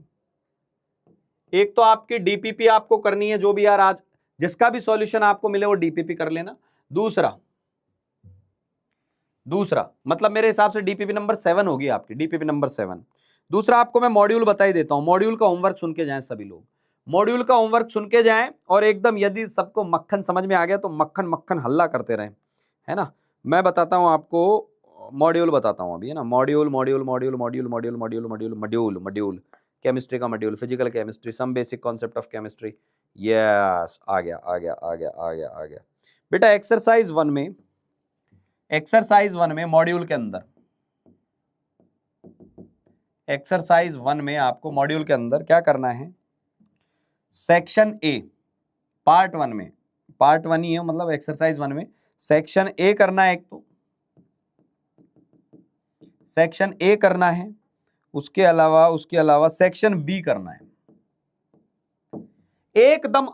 एक तो आपकी डीपीपी आपको करनी है, जो भी यार आज जिसका भी सॉल्यूशन आपको मिले वो डीपीपी कर लेना। दूसरा मतलब मेरे हिसाब से डीपीपी नंबर 7 होगी आपकी, डीपीपी नंबर 7। दूसरा आपको मैं मॉड्यूल बता ही देता हूं, मॉड्यूल का होमवर्क सुन के जाएं सभी लोग, मॉड्यूल का होमवर्क सुन के जाएं। और एकदम यदि सबको मक्खन समझ में आ गया तो मक्खन मक्खन हल्ला करते रहें, है ना? मैं बताता हूं आपको, मॉड्यूल बताता हूं अभी, है ना? Module module module module module module module module module chemistry का module, physical chemistry, some basic concept of chemistry. Yes, आ गया आ गया आ गया आ गया आ गया बेटा। एक्सरसाइज 1 में मॉड्यूल के अंदर, एक्सरसाइज 1 में आपको मॉड्यूल के अंदर क्या करना है? सेक्शन ए, पार्ट 1 में, पार्ट 1 ही है मतलब एक्सरसाइज 1 में सेक्शन ए करना है। एक तो सेक्शन ए करना है, उसके अलावा सेक्शन बी करना है। एकदम